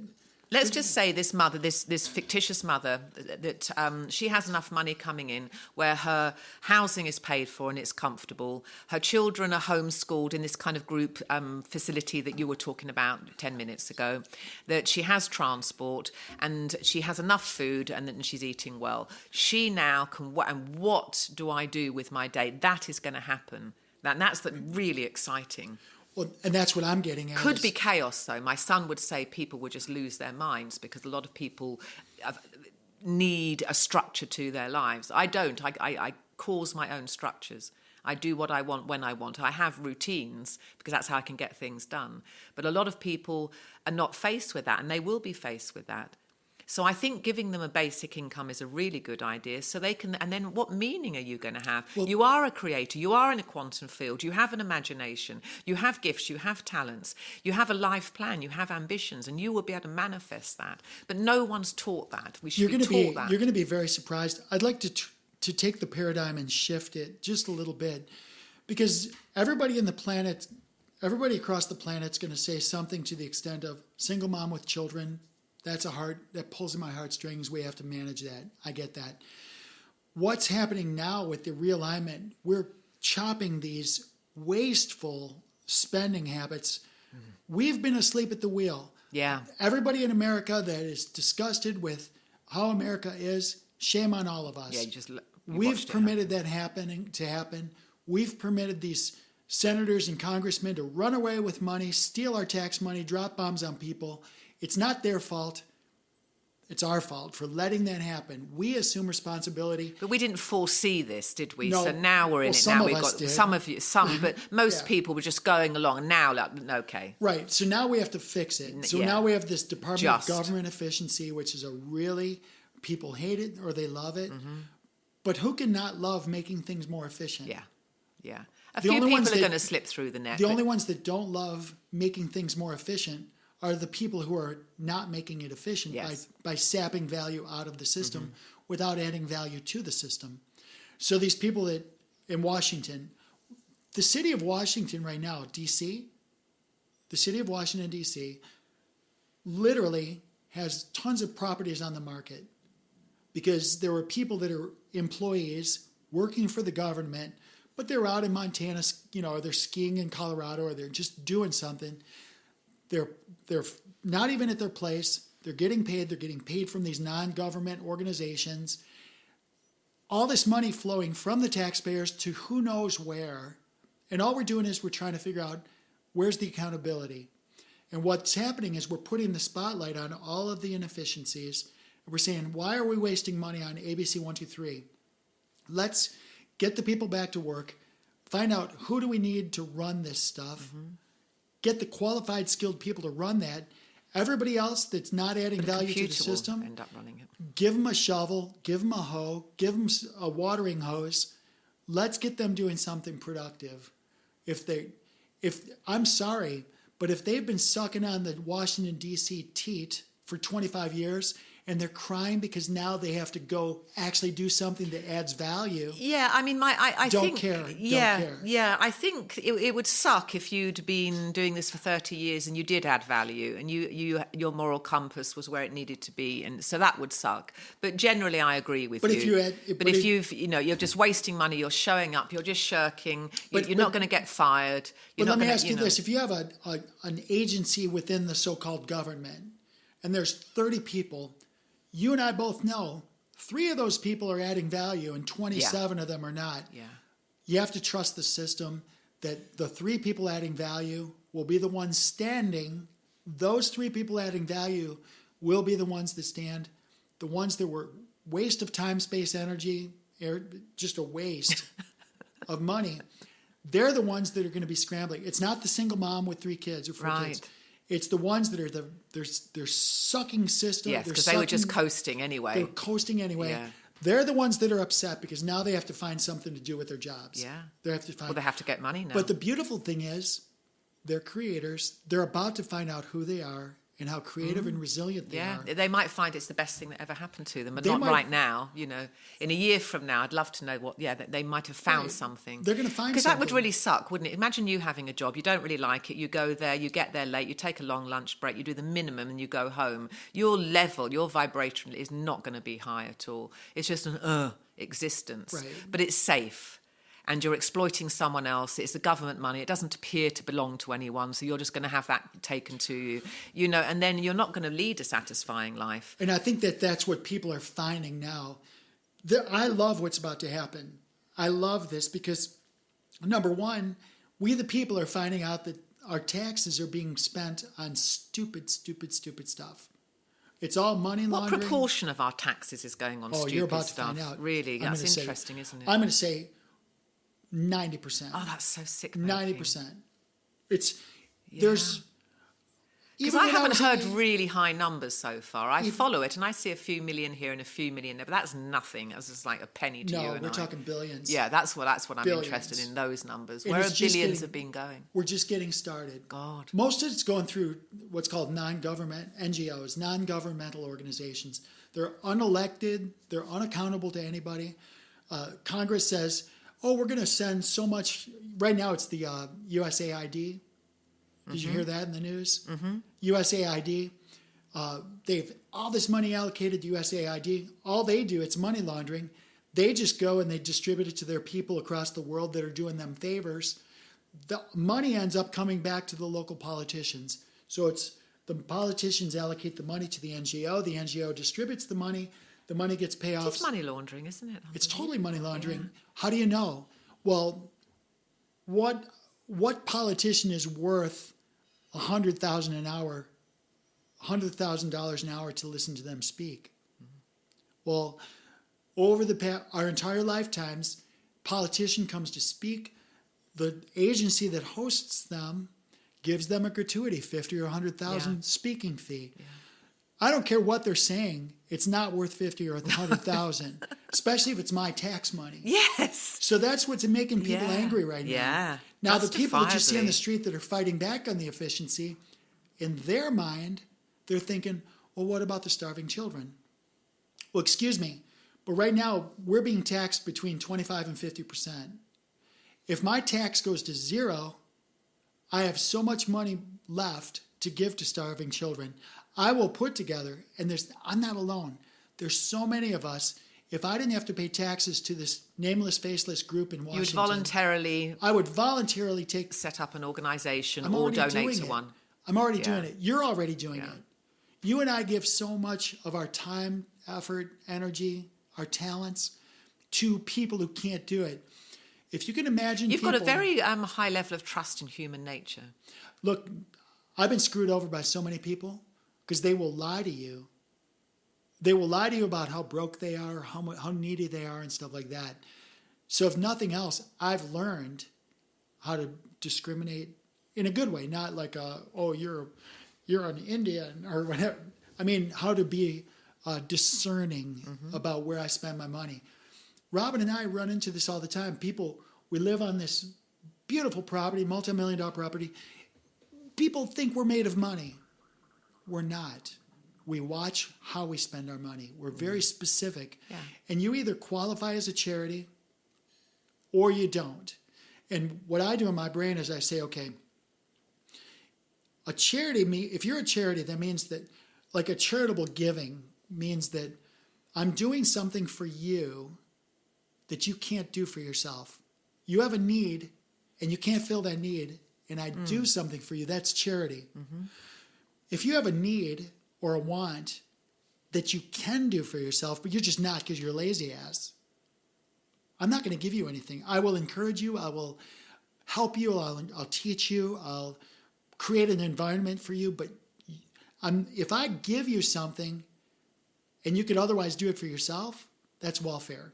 Let's just say this mother, this fictitious mother, that she has enough money coming in where her housing is paid for and it's comfortable. Her children are homeschooled in this kind of group facility that you were talking about 10 minutes ago, that she has transport and she has enough food and that she's eating well. She now can, and what do I do with my day? That is going to happen. That's really exciting. Well, and that's what I'm getting at. Could be chaos, though. My son would say people would just lose their minds because a lot of people need a structure to their lives. I don't. I cause my own structures. I do what I want when I want. I have routines because that's how I can get things done. But a lot of people are not faced with that, and they will be faced with that. So I think giving them a basic income is a really good idea so they can, and then what meaning are you going to have? Well, you are a creator, you are in a quantum field, you have an imagination, you have gifts, you have talents, you have a life plan, you have ambitions, and you will be able to manifest that. But no one's taught that. We should be taught that. You're going to be very surprised. I'd like to take the paradigm and shift it just a little bit because everybody across the planet's going to say something to the extent of single mom with children. That pulls in my heartstrings. We have to manage that. I get that. What's happening now with the realignment, we're chopping these wasteful spending habits. Mm-hmm. We've been asleep at the wheel. Yeah. Everybody in America that is disgusted with how America is, shame on all of us. Yeah, we've permitted that to happen. We've permitted these senators and congressmen to run away with money, steal our tax money, drop bombs on people. It's not their fault. It's our fault for letting that happen. We assume responsibility. But we didn't foresee this, did we? No. So now we're in Well, it. some Now of we've us got did. some, but most Yeah. people were just going along. And now, like, okay, Right. So now we have to fix it. So Yeah. now we have this Department Just. of Government Efficiency, which is a really, people hate it or they love it. But who can not love making things more efficient? yeah, yeah. A The few only ones people are that- going to slip through the net. The but- only ones that don't love making things more efficient are the people who are not making it efficient Yes. by sapping value out of the system without adding value to the system. So these people that in Washington, the city of Washington right now, D.C., the city of Washington, D.C., literally has tons of properties on the market because there were people that are employees working for the government, but they're out in Montana, or they're skiing in Colorado, or they're just doing something. They're not even at their place. They're getting paid. They're getting paid from these non-government organizations. All this money flowing from the taxpayers to who knows where. And all we're doing is we're trying to figure out where's the accountability. And what's happening is we're putting the spotlight on all of the inefficiencies. We're saying, why are we wasting money on ABC 123? Let's get the people back to work, find out who do we need to run this stuff, get the qualified, skilled people to run that. Everybody else that's not adding but a value to the computer will system, end up running it. give them a shovel, give them a hoe, give them a watering hose. Let's get them doing something productive. If I'm sorry, but if they've been sucking on the Washington, D.C. teat for 25 years and they're crying because now they have to go actually do something that adds value. Yeah, I mean, I Don't think, care, don't yeah, care. yeah, I think it would suck if you'd been doing this for 30 years and you did add value and your moral compass was where it needed to be, and so that would suck. But generally, I agree with But you. if you had- but but if if- you've, you're just wasting money, you're showing up, you're just shirking, you're not going to get fired. You're But let not me gonna, ask you this. If you have an agency within the so-called government and there's 30 people, you and I both know 3 of those people are adding value and 27 of them are not. Yeah. You have to trust the system that the 3 people adding value will be the ones standing. Those 3 people adding value will be the ones that stand. The ones that were waste of time, space, energy, just a waste of money. They're the ones that are going to be scrambling. It's not the single mom with 3 kids or 4 kids. Right. It's the ones that are they're sucking system. Yes, They're because they were just sucking- coasting anyway. They're coasting anyway. Yeah. They're the ones that are upset because now they have to find something to do with their jobs. Yeah. They have to find. Well, they have to get money now. But the beautiful thing is, they're creators. They're about to find out who they are and how creative and resilient they yeah, are. they might find it's the best thing that ever happened to them, but They not might- right now. In a year from now, I'd love to know what. Yeah, that they might have found Right. something. They're gonna find because that would something. really suck, wouldn't it? Imagine you having a job, you don't really like it, you go there, you get there late, you take a long lunch break, you do the minimum, and you go home. Your level, your vibration is not going to be high at all. It's just an existence, Right. but it's safe. And you're exploiting someone else. It's the government money. It doesn't appear to belong to anyone. So you're just going to have that taken to you, and then you're not going to lead a satisfying life. And I think that that's what people are finding now. I love what's about to happen. I love this because, number one, we the people are finding out that our taxes are being spent on stupid stuff. It's all money What laundering. proportion of our taxes is going on stupid You're about to stuff? find out. Really, I'm that's gonna say- interesting, isn't it? I'm going to say 90%. Oh, that's so sick. 90%. There's. Because even I when haven't was heard in- really high numbers so far. I follow it and I see a few million here and a few million there, but that's nothing. That's just like a penny to you No, and we're I. talking billions. Yeah, that's what I'm Billions. interested in, those numbers. And Where it's have just billions getting- have been going? We're just getting started. God. Most of it's going through what's called non-government NGOs, non-governmental organizations. They're unelected. They're unaccountable to anybody. Congress says, "Oh, we're going to send so much." Right now, it's the USAID. Did you hear that in the news? Mm-hmm. USAID. They've all this money allocated to USAID. All they do, it's money laundering. They just go and they distribute it to their people across the world that are doing them favors. The money ends up coming back to the local politicians. So it's the politicians allocate the money to the NGO. The NGO distributes the money. The money gets payoffs. It's money laundering, isn't it? It's totally money laundering. How do you know? Well, what politician is worth $100,000 an hour, $100,000 an hour to listen to them speak. Well, over our entire lifetimes, politician comes to speak. The agency that hosts them gives them a gratuity, $50,000 or $100,000 speaking fee. Yeah. I don't care what they're saying. It's not worth $50,000 or $100,000, especially if it's my tax money. Yes. So that's what's making people angry right now. Yeah. Now, the people that you see on the street that are fighting back on the efficiency, in their mind, they're thinking, well, what about the starving children? Well, excuse me, but right now we're being taxed between 25 and 50%. If my tax goes to zero, I have so much money left to give to starving children. I will put together, and I'm not alone. There's so many of us. If I didn't have to pay taxes to this nameless, faceless group in Washington, I would voluntarily set up an organization or donate to one. I'm already doing it. You're already doing it. You and I give so much of our time, effort, energy, our talents to people who can't do it. If you can imagine You've got a very high level of trust in human nature. Look, I've been screwed over by so many people because they will lie to you. They will lie to you about how broke they are, how needy they are, and stuff like that. So if nothing else, I've learned how to discriminate in a good way, not like, you're an Indian or whatever. I mean, how to be discerning about where I spend my money. Robin and I run into this all the time. We live on this beautiful property, multi-million-dollar property. People think we're made of money. We're not. We watch how we spend our money. We're very specific. Yeah. And you either qualify as a charity or you don't. And what I do in my brain is I say, okay, a charity, if you're a charity, that means that, like a charitable giving means that I'm doing something for you that you can't do for yourself. You have a need and you can't fill that need, and I do something for you. That's charity. Mm-hmm. If you have a need or a want that you can do for yourself, but you're just not because you're lazy ass, I'm not going to give you anything. I will encourage you. I will help you. I'll teach you. I'll create an environment for you. But if I give you something and you could otherwise do it for yourself, that's welfare.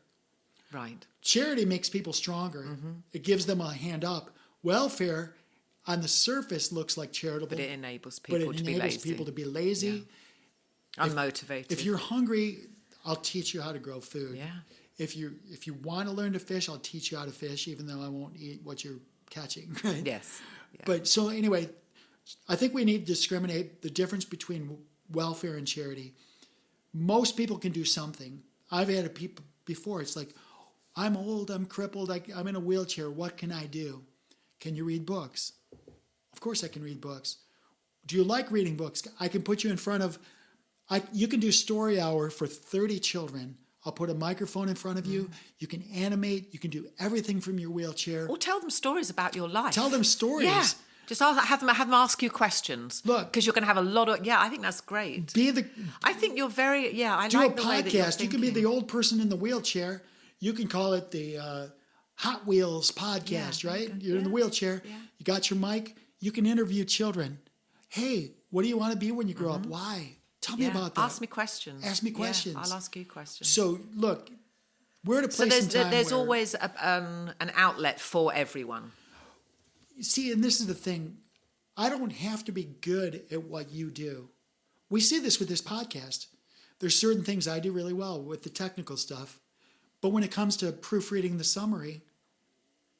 Right. Charity makes people stronger. Mm-hmm. It gives them a hand up. Welfare, on the surface, looks like charitable. But it enables people to be lazy. Yeah. Unmotivated. If you're hungry, I'll teach you how to grow food. Yeah. If you want to learn to fish, I'll teach you how to fish, even though I won't eat what you're catching. Right? Yes. Yeah. But so anyway, I think we need to discriminate the difference between welfare and charity. Most people can do something. I've had people before. It's like, I'm old, I'm crippled, I'm in a wheelchair. What can I do? Can you read books? Of course I can read books. Do you like reading books? I can put you in front of, you can do story hour for 30 children. I'll put a microphone in front of you. You can animate. You can do everything from your wheelchair. Or tell them stories about your life. Tell them stories. Yeah. Just have them ask you questions. Look, because you're going to have a lot of. Yeah, I think that's great. I think you're very. Yeah, I do like a the podcast. way that you're thinking. You can be the old person in the wheelchair. You can call it the Hot Wheels podcast, right? You're in the wheelchair. Yeah. You got your mic. You can interview children. Hey, what do you want to be when you grow up? Why? Tell me about that. Ask me questions. Ask me questions. Yeah, I'll ask you questions. So, look, we're at a place in time there's always an outlet for everyone. See, and this is the thing. I don't have to be good at what you do. We see this with this podcast. There's certain things I do really well with the technical stuff. But when it comes to proofreading the summary,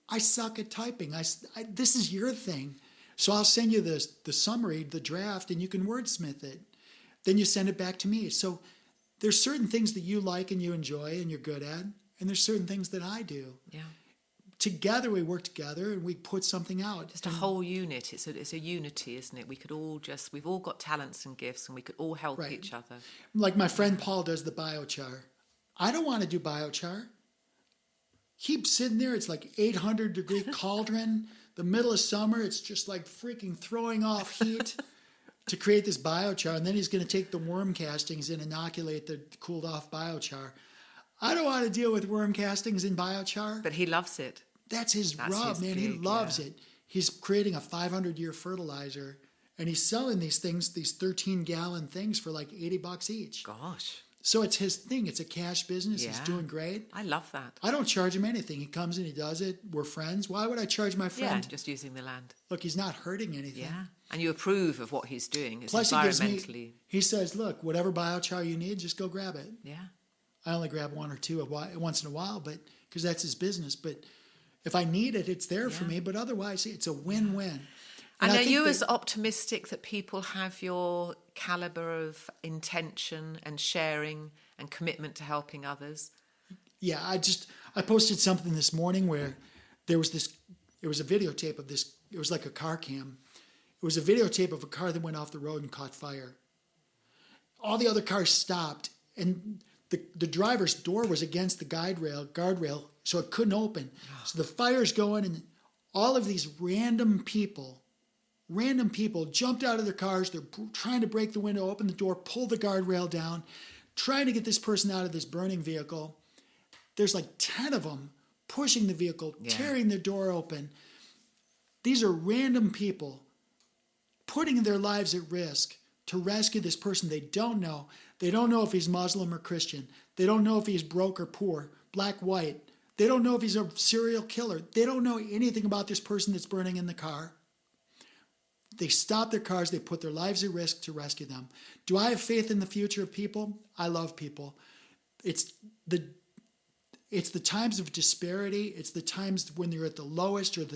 I suck at typing. This is your thing. So I'll send you the summary, the draft, and you can wordsmith it. Then you send it back to me. So there's certain things that you like and you enjoy and you're good at, and there's certain things that I do. Yeah. Together we work together and we put something out. Just a whole unit. It's a unity, isn't it? We've all got talents and gifts, and we could all help each other. Like my friend Paul does the biochar. I don't want to do biochar. Keep sitting there. It's like 800-degree cauldron. The middle of summer, it's just like freaking throwing off heat to create this biochar. And then he's going to take the worm castings and inoculate the cooled off biochar. I don't want to deal with worm castings in biochar. But he loves it. That's his rub, man. He loves it. He's creating a 500-year fertilizer. And he's selling these things, these 13-gallon things for like $80 each. Gosh. So it's his thing. It's a cash business. Yeah. He's doing great. I love that. I don't charge him anything. He comes and he does it. We're friends. Why would I charge my friend? Yeah, just using the land. Look, he's not hurting anything. Yeah. And you approve of what he's doing. It's Plus, environmentally. he says, look, whatever biochar you need, just go grab it. Yeah. I only grab one or two once in a while, but because that's his business. But if I need it, it's there for me. But otherwise, it's a win-win. And are you as optimistic that people have your caliber of intention and sharing and commitment to helping others? Yeah, I posted something this morning where it was a videotape of this. It was like a car cam. It was a videotape of a car that went off the road and caught fire. All the other cars stopped, and the driver's door was against the guardrail, so it couldn't open. So the fire's going, and all of these random people jumped out of their cars. They're trying to break the window, open the door, pull the guardrail down, trying to get this person out of this burning vehicle. There's like 10 of them pushing the vehicle, tearing the door open. These are random people putting their lives at risk to rescue this person they don't know. They don't know if he's Muslim or Christian. They don't know if he's broke or poor, black, white. They don't know if he's a serial killer. They don't know anything about this person that's burning in the car. They stop their cars. They put their lives at risk to rescue them. Do I have faith in the future of people? I love people. It's the times of disparity. It's the times when they're at the lowest, or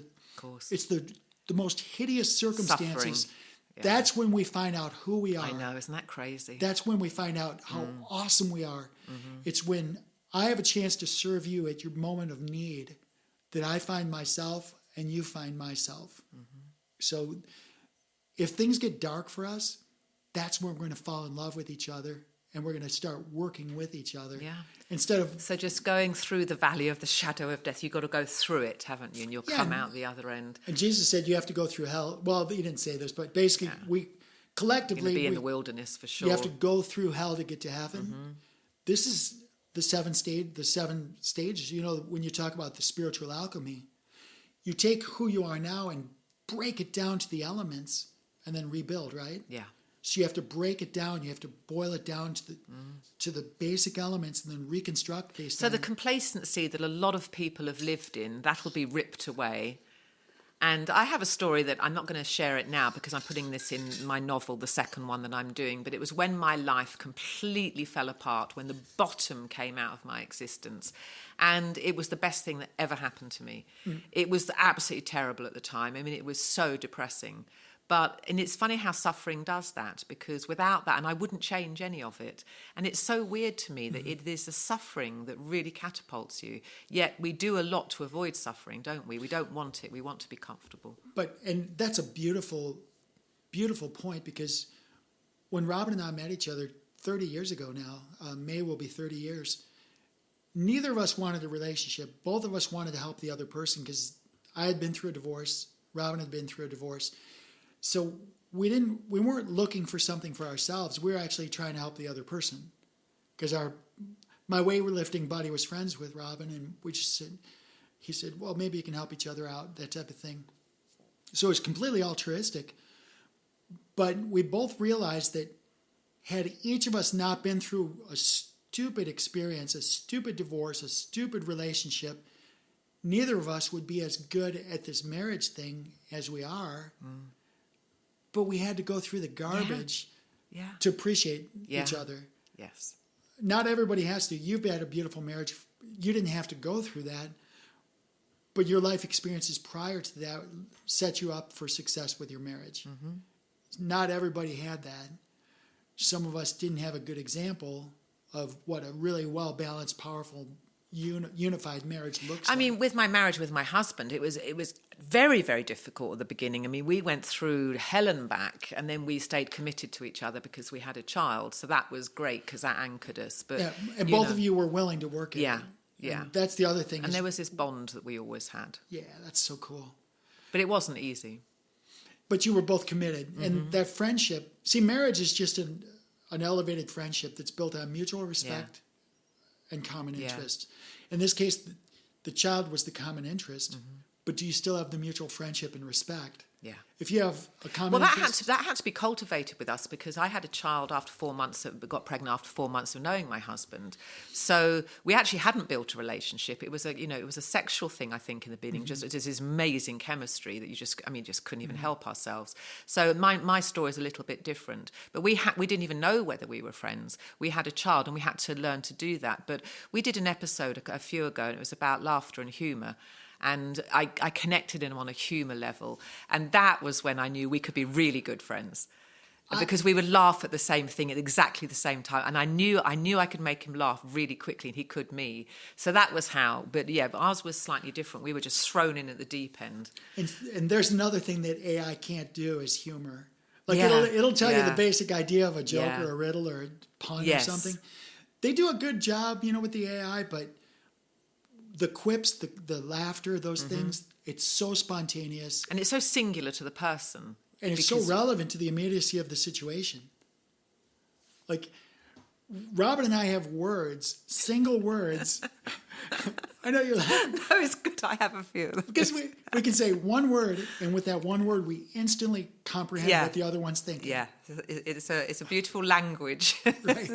it's the most hideous circumstances. Yeah. That's when we find out who we are. I know, isn't that crazy? That's when we find out how awesome we are. Mm-hmm. It's when I have a chance to serve you at your moment of need that I find myself and you find myself. Mm-hmm. So if things get dark for us, that's when we're going to fall in love with each other, and we're going to start working with each other. Yeah. So just going through the valley of the shadow of death, you've got to go through it, haven't you? And you'll come out the other end. And Jesus said you have to go through hell. Well, he didn't say this, but basically we collectively... be in the wilderness for sure. You have to go through hell to get to heaven. Mm-hmm. This is the seven stages. You know, when you talk about the spiritual alchemy, you take who you are now and break it down to the elements and then rebuild, right? Yeah. So you have to break it down. You have to boil it down to the basic elements and then reconstruct based on... So the complacency that a lot of people have lived in, that will be ripped away. And I have a story that I'm not going to share it now because I'm putting this in my novel, the second one that I'm doing. But it was when my life completely fell apart, when the bottom came out of my existence. And it was the best thing that ever happened to me. It was absolutely terrible at the time. I mean, it was so depressing. And it's funny how suffering does that, because without that, and I wouldn't change any of it. And it's so weird to me that it is the suffering that really catapults you. Yet we do a lot to avoid suffering, don't we? We don't want it. We want to be comfortable. And that's a beautiful, beautiful point, because when Robin and I met each other 30 years ago now, May will be 30 years, neither of us wanted a relationship. Both of us wanted to help the other person, because I had been through a divorce. Robin had been through a divorce. So we weren't looking for something for ourselves. We were actually trying to help the other person, because my weightlifting buddy was friends with Robin, and he said, well, maybe you can help each other out, that type of thing. So it was completely altruistic. But we both realized that had each of us not been through a stupid experience, a stupid divorce, a stupid relationship, neither of us would be as good at this marriage thing as we are. But we had to go through the garbage to appreciate each other. Yes. Not everybody has to. You've had a beautiful marriage. You didn't have to go through that. But your life experiences prior to that set you up for success with your marriage. Mm-hmm. Not everybody had that. Some of us didn't have a good example of what a really well-balanced, powerful, unified marriage looks like. I mean, with my marriage with my husband, it was very, very difficult at the beginning. I mean, we went through hell and back, and then we stayed committed to each other because we had a child. So that was great, because that anchored us. But and both of you were willing to work at it. Yeah. And that's the other thing. And there was this bond that we always had. Yeah, that's so cool. But it wasn't easy. But you were both committed. Mm-hmm. And that friendship, see, marriage is just an elevated friendship that's built on mutual respect and common interest. In this case, the child was the common interest, but do you still have the mutual friendship and respect? Yeah. If you have a common Well, that interest, had to be cultivated with us because I had a child after 4 months, got pregnant after 4 months of knowing my husband. So we actually hadn't built a relationship. It was a sexual thing, I think, in the beginning. Just it is this amazing chemistry that you just couldn't even help ourselves. So my story is a little bit different. But we didn't even know whether we were friends. We had a child and we had to learn to do that. But we did an episode a few ago and it was about laughter and humour. And I connected him on a humour level. And that was when I knew we could be really good friends. Because we would laugh at the same thing at exactly the same time. And I knew I could make him laugh really quickly and he could me. So that was how. But ours was slightly different. We were just thrown in at the deep end. and there's another thing that AI can't do is humor. Like it'll tell you the basic idea of a joke or a riddle or a pun or something. They do a good job, with the AI, but the quips, the laughter, those things, it's so spontaneous. And it's so singular to the person. And it's so relevant to the immediacy of the situation. Like, Robin and I have words, single words. I know you're laughing. No, it's good. I have a few. Because we can say one word, and with that one word, we instantly comprehend what the other one's thinking. Yeah, it's a beautiful language. Right.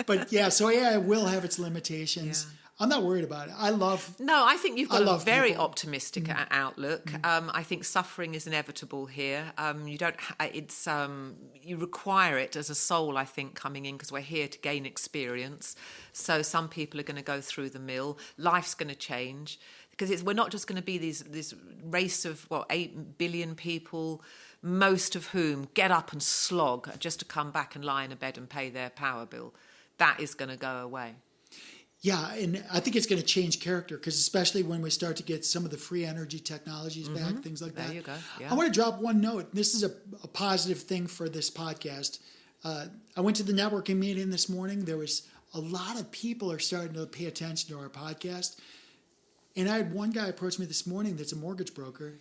But so AI will have its limitations. Yeah. I'm not worried about it. No, I think you've got a very optimistic outlook. I think suffering is inevitable here. You require it as a soul, I think, coming in because we're here to gain experience. So some people are going to go through the mill. Life's going to change because we're not just going to be this race of 8 billion people, most of whom get up and slog just to come back and lie in a bed and pay their power bill. That is going to go away. Yeah, and I think it's going to change character because especially when we start to get some of the free energy technologies back, things like that. There you go. Yeah. I want to drop one note. This is a positive thing for this podcast. I went to the networking meeting this morning. There was a lot of people are starting to pay attention to our podcast. And I had one guy approach me this morning that's a mortgage broker.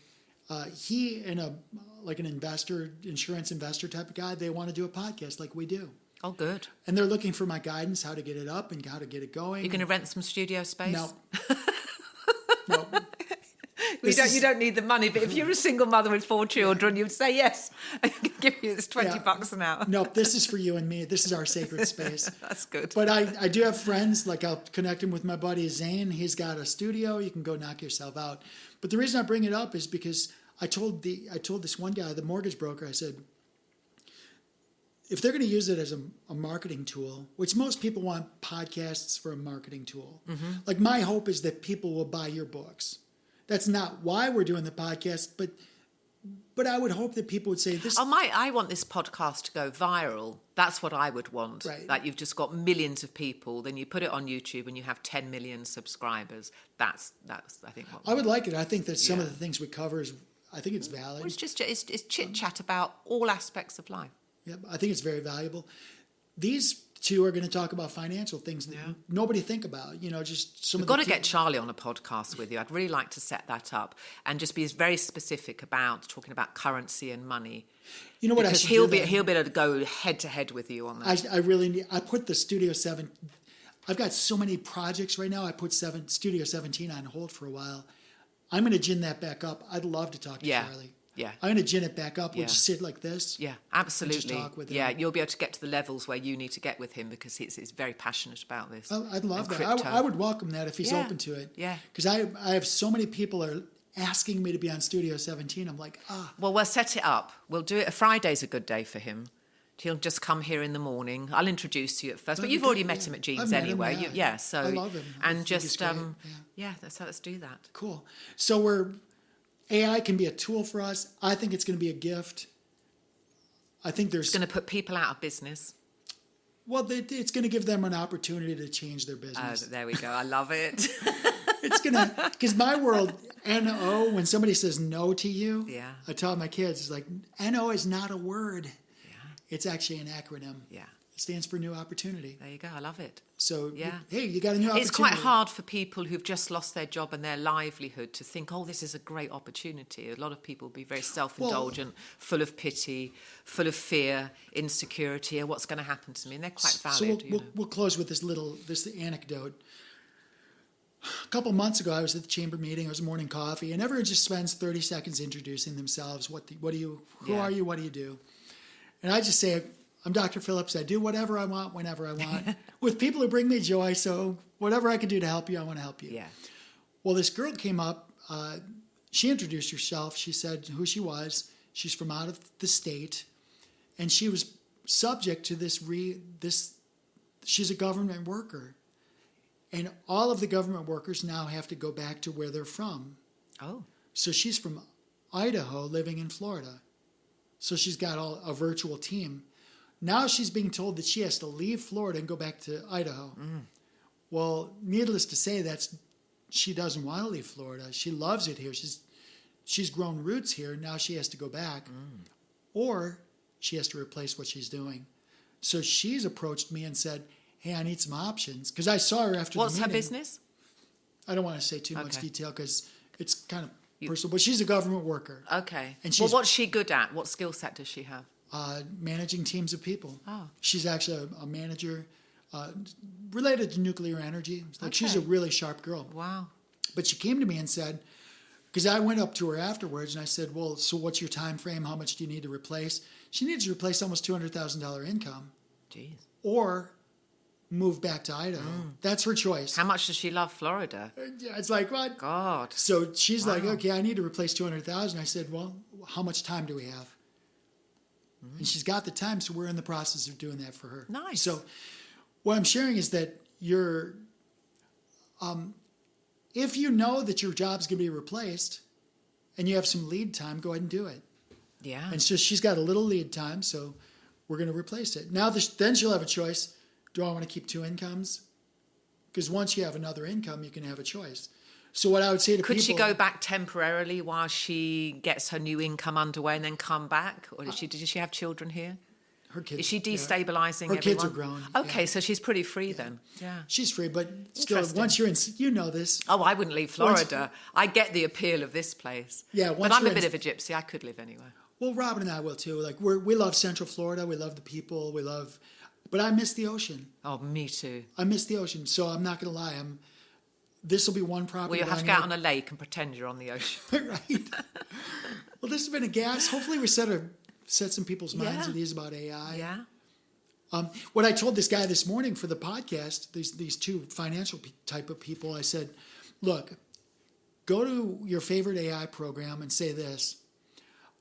He and an investor, insurance investor type of guy, they want to do a podcast like we do. Oh, good. And they're looking for my guidance, how to get it up and how to get it going. You're going to rent some studio space? No. No. You don't need the money, but if you're a single mother with 4 children, you'd say yes. I can give you this $20 an hour. No, this is for you and me. This is our sacred space. That's good. But I do have friends, like I'll connect him with my buddy Zane. He's got a studio. You can go knock yourself out. But the reason I bring it up is because I told this one guy, the mortgage broker, I said, if they're going to use it as a marketing tool, which most people want podcasts for a marketing tool, like my hope is that people will buy your books. That's not why we're doing the podcast, but I would hope that people would say this. I want this podcast to go viral. That's what I would want. Right. Like you've just got millions of people, then you put it on YouTube and you have 10 million subscribers. That's I think what I would like it. I think that some of the things we cover I think it's valid. Well, it's chit chat about all aspects of life. Yep, I think it's very valuable. These two are going to talk about financial things that nobody think about. Just some. We've got to get Charlie on a podcast with you. I'd really like to set that up and just be very specific about talking about currency and money. You know what? Because he'll be able to go head to head with you on that. I really need. I put the Studio 7. I've got so many projects right now. I put Studio 17 on hold for a while. I'm going to gin that back up. I'd love to talk to Charlie. Yeah. I'm going to gin it back up. We'll just sit like this. Yeah, absolutely. And just talk with him. Yeah, you'll be able to get to the levels where you need to get with him because he's very passionate about this. I'd love that. I would welcome that if he's open to it. Yeah. Because I have so many people are asking me to be on Studio 17. I'm like, Well, we'll set it up. We'll do it. A Friday's a good day for him. He'll just come here in the morning. I'll introduce you at first, but you've already met him at Jean's anyway. So I love him. And just let's do that. Cool. So AI can be a tool for us. I think it's going to be a gift. I think it's going to put people out of business. Well, it's going to give them an opportunity to change their business. There we go. I love it. It's going to, because my world, NO, when somebody says no to you, I tell my kids, it's like, NO is not a word. Yeah. It's actually an acronym. Yeah. It stands for new opportunity. There you go. I love it. So, hey, you got a new opportunity. It's quite hard for people who've just lost their job and their livelihood to think, this is a great opportunity. A lot of people will be very self-indulgent, full of pity, full of fear, insecurity, what's going to happen to me? And they're quite valid. So we'll close with this anecdote. A couple months ago, I was at the chamber meeting. It was morning coffee, and everyone just spends 30 seconds introducing themselves. Who are you? What do you do? And I just say, I'm Dr. Phillips. I do whatever I want, whenever I want, with people who bring me joy. So whatever I can do to help you, I want to help you. Yeah. Well, this girl came up. She introduced herself. She said who she was. She's from out of the state, and she was subject to this. She's a government worker, and all of the government workers now have to go back to where they're from. Oh. So she's from Idaho, living in Florida. So she's got a virtual team. Now she's being told that she has to leave Florida and go back to Idaho. Mm. Well, needless to say, she doesn't want to leave Florida. She loves it here. She's grown roots here. Now she has to go back, or she has to replace what she's doing. So she's approached me and said, hey, I need some options. Because I saw her after the meeting. What's her business? I don't want to say too much detail because it's kind of personal. But she's a government worker. Okay. And what's she good at? What skill set does she have? Managing teams of people. Oh. She's actually a manager related to nuclear energy. She's a really sharp girl. Wow. But she came to me and said, because I went up to her afterwards and I said, well, so what's your time frame? How much do you need to replace? She needs to replace almost $200,000 income. Jeez. Or move back to Idaho. That's her choice. How much does she love Florida? Yeah, it's like, what? God. So she's like, okay, I need to replace $200,000. I said, well, how much time do we have? And she's got the time, so we're in the process of doing that for her. Nice. So what I'm sharing is that if you know that your job's going to be replaced and you have some lead time, go ahead and do it. Yeah. And so she's got a little lead time, so we're going to replace it. Now, then she'll have a choice. Do I want to keep two incomes? Because once you have another income, you can have a choice. So what I would say to people... Could she go back temporarily while she gets her new income underway and then come back? Or did she have children here? Her kids... Is she destabilizing Her everyone? kids are grown. Okay, so she's pretty free then. Yeah. She's free, but still, once you're in... You know this. Oh, I wouldn't leave Florida. I get the appeal of this place. Yeah, but I'm a bit of a gypsy. I could live anywhere. Well, Robin and I will too. Like we love Central Florida. We love the people. But I miss the ocean. Oh, me too. I miss the ocean. So I'm not going to lie. This will be one property. Well, you'll have to get out on a lake and pretend you're on the ocean. Right. Well, this has been a gas. Hopefully we set some people's minds at ease about AI. Yeah. What I told this guy this morning for the podcast, these two financial type of people, I said, look, go to your favorite AI program and say this.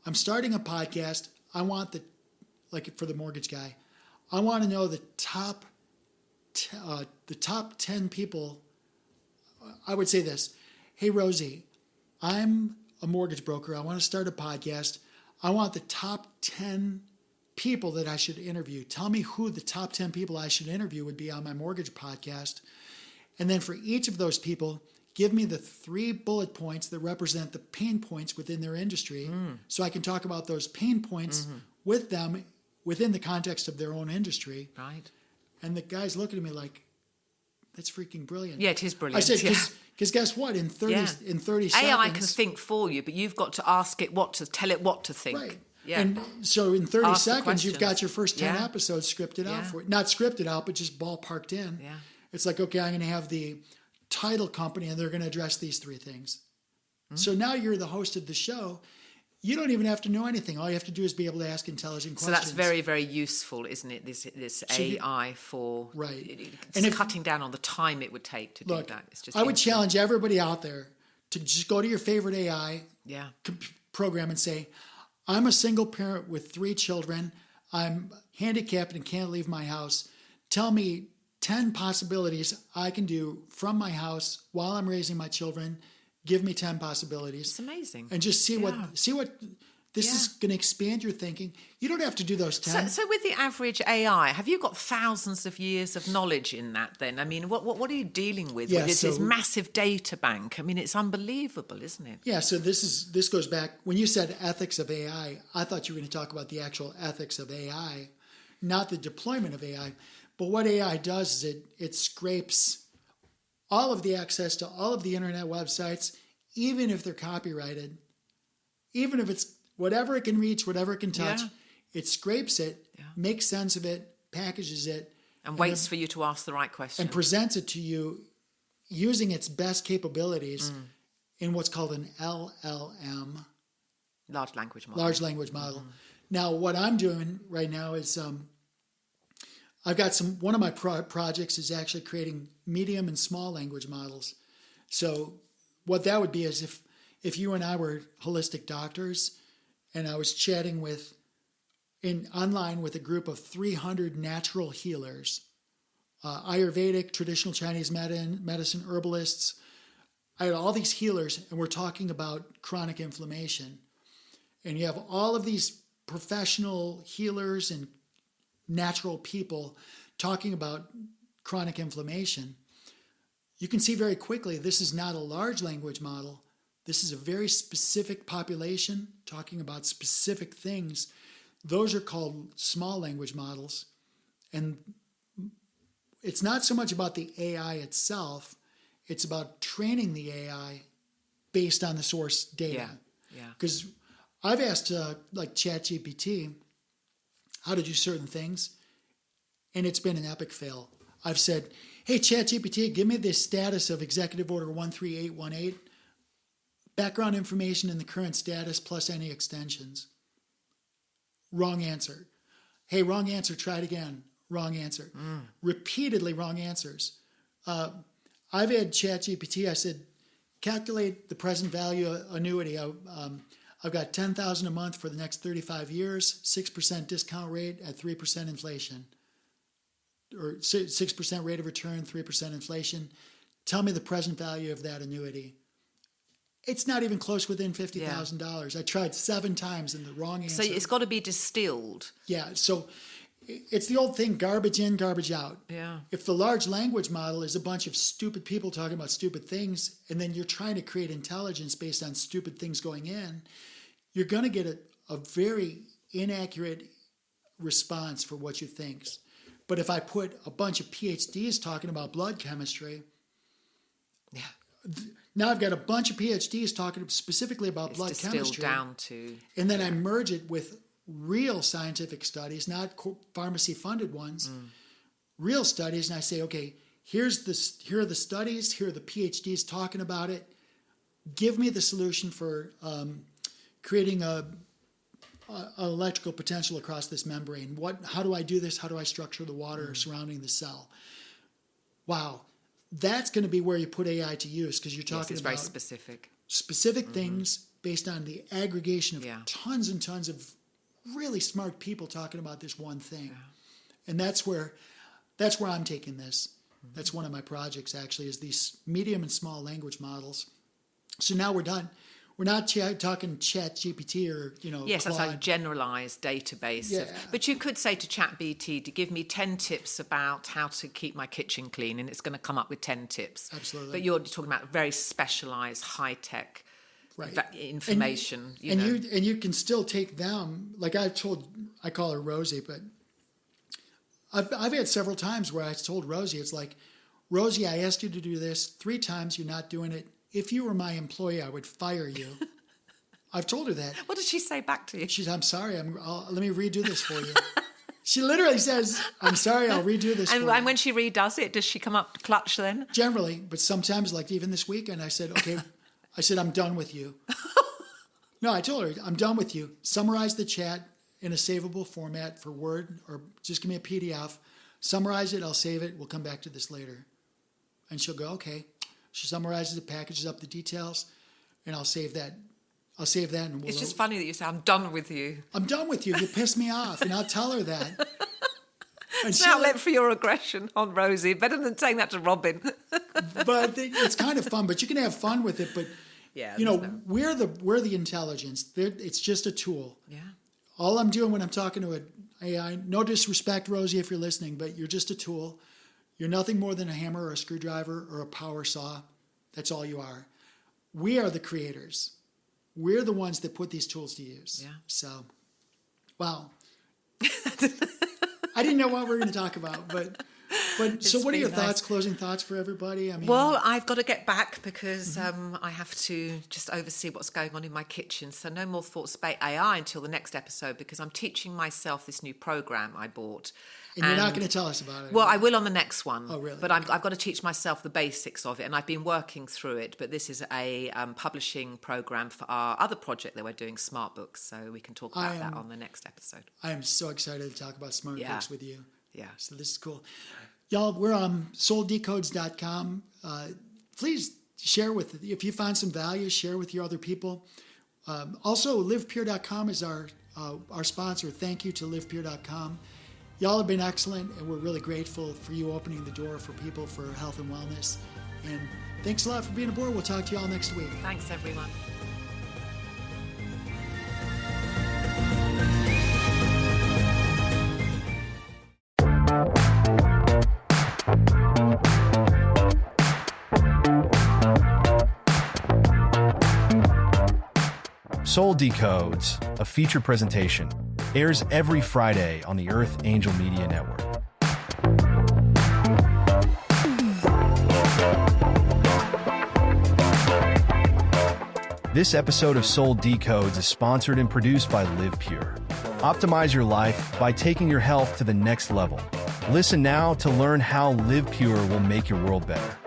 I'm starting a podcast. I want for the mortgage guy, I want to know the top 10 people. I would say this. Hey, Rosie, I'm a mortgage broker. I want to start a podcast. I want the top 10 people that I should interview. Tell me who the top 10 people I should interview would be on my mortgage podcast. And then for each of those people, give me the 3 bullet points that represent the pain points within their industry so I can talk about those pain points with them within the context of their own industry. Right. And the guy's looking at me like, that's freaking brilliant. Yeah, it is brilliant. I said, because guess what? In 30 seconds... AI can think for you, but you've got to tell it what to think. Right. Yeah. And so in 30 seconds, you've got your first 10 Yeah. episodes scripted out for it. Not scripted out, but just ballparked in. Yeah. It's like, okay, I'm going to have the title company and they're going to address these 3 things. So now you're the host of the show. You don't even have to know anything. All you have to do is be able to ask intelligent questions. So that's very, very useful, isn't it? This AI for and cutting down on the time it would take to do that. It's just I would challenge everybody out there to just go to your favorite AI program and say, I'm a single parent with 3 children. I'm handicapped and can't leave my house. Tell me 10 possibilities I can do from my house while I'm raising my children. Give me 10 possibilities. It's amazing. And just see what this is going to expand your thinking. You don't have to do those 10. So with the average AI, have you got thousands of years of knowledge in that then? I mean, what are you dealing with? Yeah, It's this massive data bank. I mean, it's unbelievable, isn't it? Yeah, so this goes back, when you said ethics of AI, I thought you were going to talk about the actual ethics of AI, not the deployment of AI. But what AI does is it scrapes all of the access to all of the internet websites, even if they're copyrighted, even if it's whatever it can reach, whatever it can touch, it scrapes it, makes sense of it, packages it. And waits for you to ask the right question. And presents it to you using its best capabilities in what's called an LLM, Large language model. large language model. Now, what I'm doing right now is I've got one of my projects is actually creating medium and small language models. So what that would be is if you and I were holistic doctors and I was chatting online with a group of 300 natural healers, Ayurvedic, traditional Chinese medicine, herbalists. I had all these healers, and we're talking about chronic inflammation. And you have all of these professional healers and natural people talking about chronic inflammation. You can see very quickly this is not a large language model. This is a very specific population talking about specific things. Those are called small language models. And it's not so much about the AI itself, it's about training the AI based on the source data. Yeah. Because I've asked like ChatGPT how to do certain things, and it's been an epic fail. I've said, hey, ChatGPT, give me the status of Executive Order 13818, background information in the current status plus any extensions. Wrong answer. Hey, wrong answer, try it again. Wrong answer. Repeatedly wrong answers. I've had ChatGPT, I said, calculate the present value annuity. I've got $10,000 a month for the next 35 years, 6% discount rate at 3% inflation, or 6% rate of return, 3% inflation. Tell me the present value of that annuity. It's not even close within $50,000. I tried 7 times and the wrong answer. So it's got to be distilled. Yeah, so it's the old thing, garbage in, garbage out. Yeah. If the large language model is a bunch of stupid people talking about stupid things, and then you're trying to create intelligence based on stupid things going in, you're going to get a very inaccurate response for what you think. But if I put a bunch of PhDs talking about blood chemistry, now I've got a bunch of PhDs talking specifically about blood chemistry. Down to, and then I merge it with real scientific studies, not pharmacy-funded ones, real studies, and I say, okay, here are the studies, here are the PhDs talking about it. Give me the solution for creating an electrical potential across this membrane. How do I do this? How do I structure the water surrounding the cell? Wow, that's going to be where you put AI to use, because you're talking about very specific things based on the aggregation of tons and tons of really smart people talking about this one thing. And that's where I'm taking this. That's one of my projects, actually, is these medium and small language models. So now we're done. We're not talking ChatGPT or, Yes, Claude. that's a generalized database. Yeah. But you could say to ChatGPT to give me 10 tips about how to keep my kitchen clean, and it's going to come up with 10 tips. Absolutely. But you're talking about very specialized, high-tech information. And you can still take them, like I call her Rosie, but I've had several times where I told Rosie, it's like, Rosie, I asked you to do this 3 times, you're not doing it. If you were my employee, I would fire you. I've told her that. What does she say back to you? She said, I'm sorry, let me redo this for you. She literally says, I'm sorry, I'll redo this for you. And when she redoes it, does she come up clutch then? Generally, but sometimes, like even this weekend, I said, okay, I'm done with you. No, I told her, I'm done with you. Summarize the chat in a savable format for Word, or just give me a PDF. Summarize it, I'll save it, we'll come back to this later. And she'll go, okay. She summarizes it, packages up the details, and I'll save that. And it's just funny that you say, I'm done with you. I'm done with you. You pissed me off. And I'll tell her that. And it's an outlet for your aggression on Rosie. Better than saying that to Robin. But it's kind of fun. But you can have fun with it. But, we're the intelligence. It's just a tool. Yeah. All I'm doing when I'm talking to an AI, no disrespect, Rosie, if you're listening, but you're just a tool. You're nothing more than a hammer or a screwdriver or a power saw. That's all you are. We are the creators. We're the ones that put these tools to use. Yeah. So, wow. I didn't know what we were going to talk about, but so what are your thoughts, closing thoughts for everybody? Well, I've got to get back because I have to just oversee what's going on in my kitchen. So no more thoughts about AI until the next episode, because I'm teaching myself this new program I bought. And you're not going to tell us about it. Well, I will on the next one. Oh, really? But I've got to teach myself the basics of it, and I've been working through it. But this is a publishing program for our other project that we're doing, Smart Books. So we can talk about that on the next episode. I am so excited to talk about Smart Books with you. Yeah. So this is cool. Y'all, we're on souldecodes.com. Please share if you found some value, share with your other people. Also, livepure.com is our sponsor. Thank you to livepure.com. Y'all have been excellent, and we're really grateful for you opening the door for people for health and wellness. And thanks a lot for being aboard. We'll talk to y'all next week. Thanks, everyone. Soul Decodes, a feature presentation, airs every Friday on the Earth Angel Media Network. This episode of Soul Decodes is sponsored and produced by Live Pure. Optimize your life by taking your health to the next level. Listen now to learn how Live Pure will make your world better.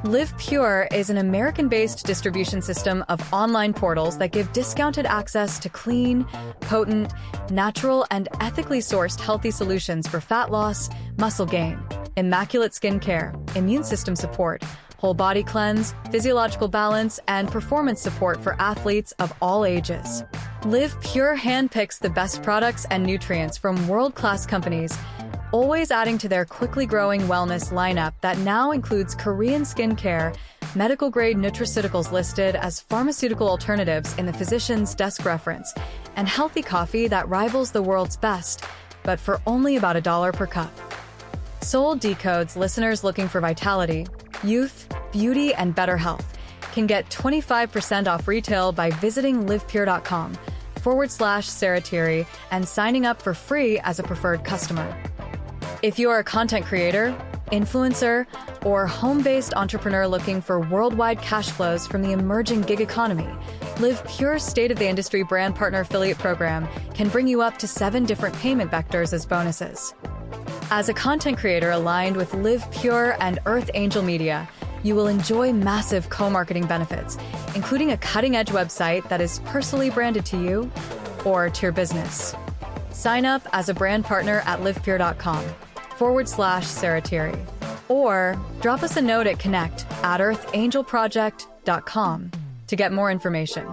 Live Pure is an American-based distribution system of online portals that give discounted access to clean, potent, natural, and ethically sourced healthy solutions for fat loss, muscle gain, immaculate skin care, immune system support, whole body cleanse, physiological balance, and performance support for athletes of all ages. Live Pure handpicks the best products and nutrients from world-class companies, always adding to their quickly growing wellness lineup that now includes Korean skincare, medical-grade nutraceuticals listed as pharmaceutical alternatives in the physician's desk reference, and healthy coffee that rivals the world's best, but for only about $1 per cup. Soul Decodes listeners looking for vitality, youth, beauty, and better health can get 25% off retail by visiting livepure.com/Sarah Thierry and signing up for free as a preferred customer. If you are a content creator, influencer, or home-based entrepreneur looking for worldwide cash flows from the emerging gig economy, Live Pure's state-of-the-industry brand partner affiliate program can bring you up to 7 different payment vectors as bonuses. As a content creator aligned with Live Pure and Earth Angel Media, you will enjoy massive co-marketing benefits, including a cutting-edge website that is personally branded to you or to your business. Sign up as a brand partner at livepure.com/Sarah Thierry, or drop us a note at connect@earthangelproject.com to get more information.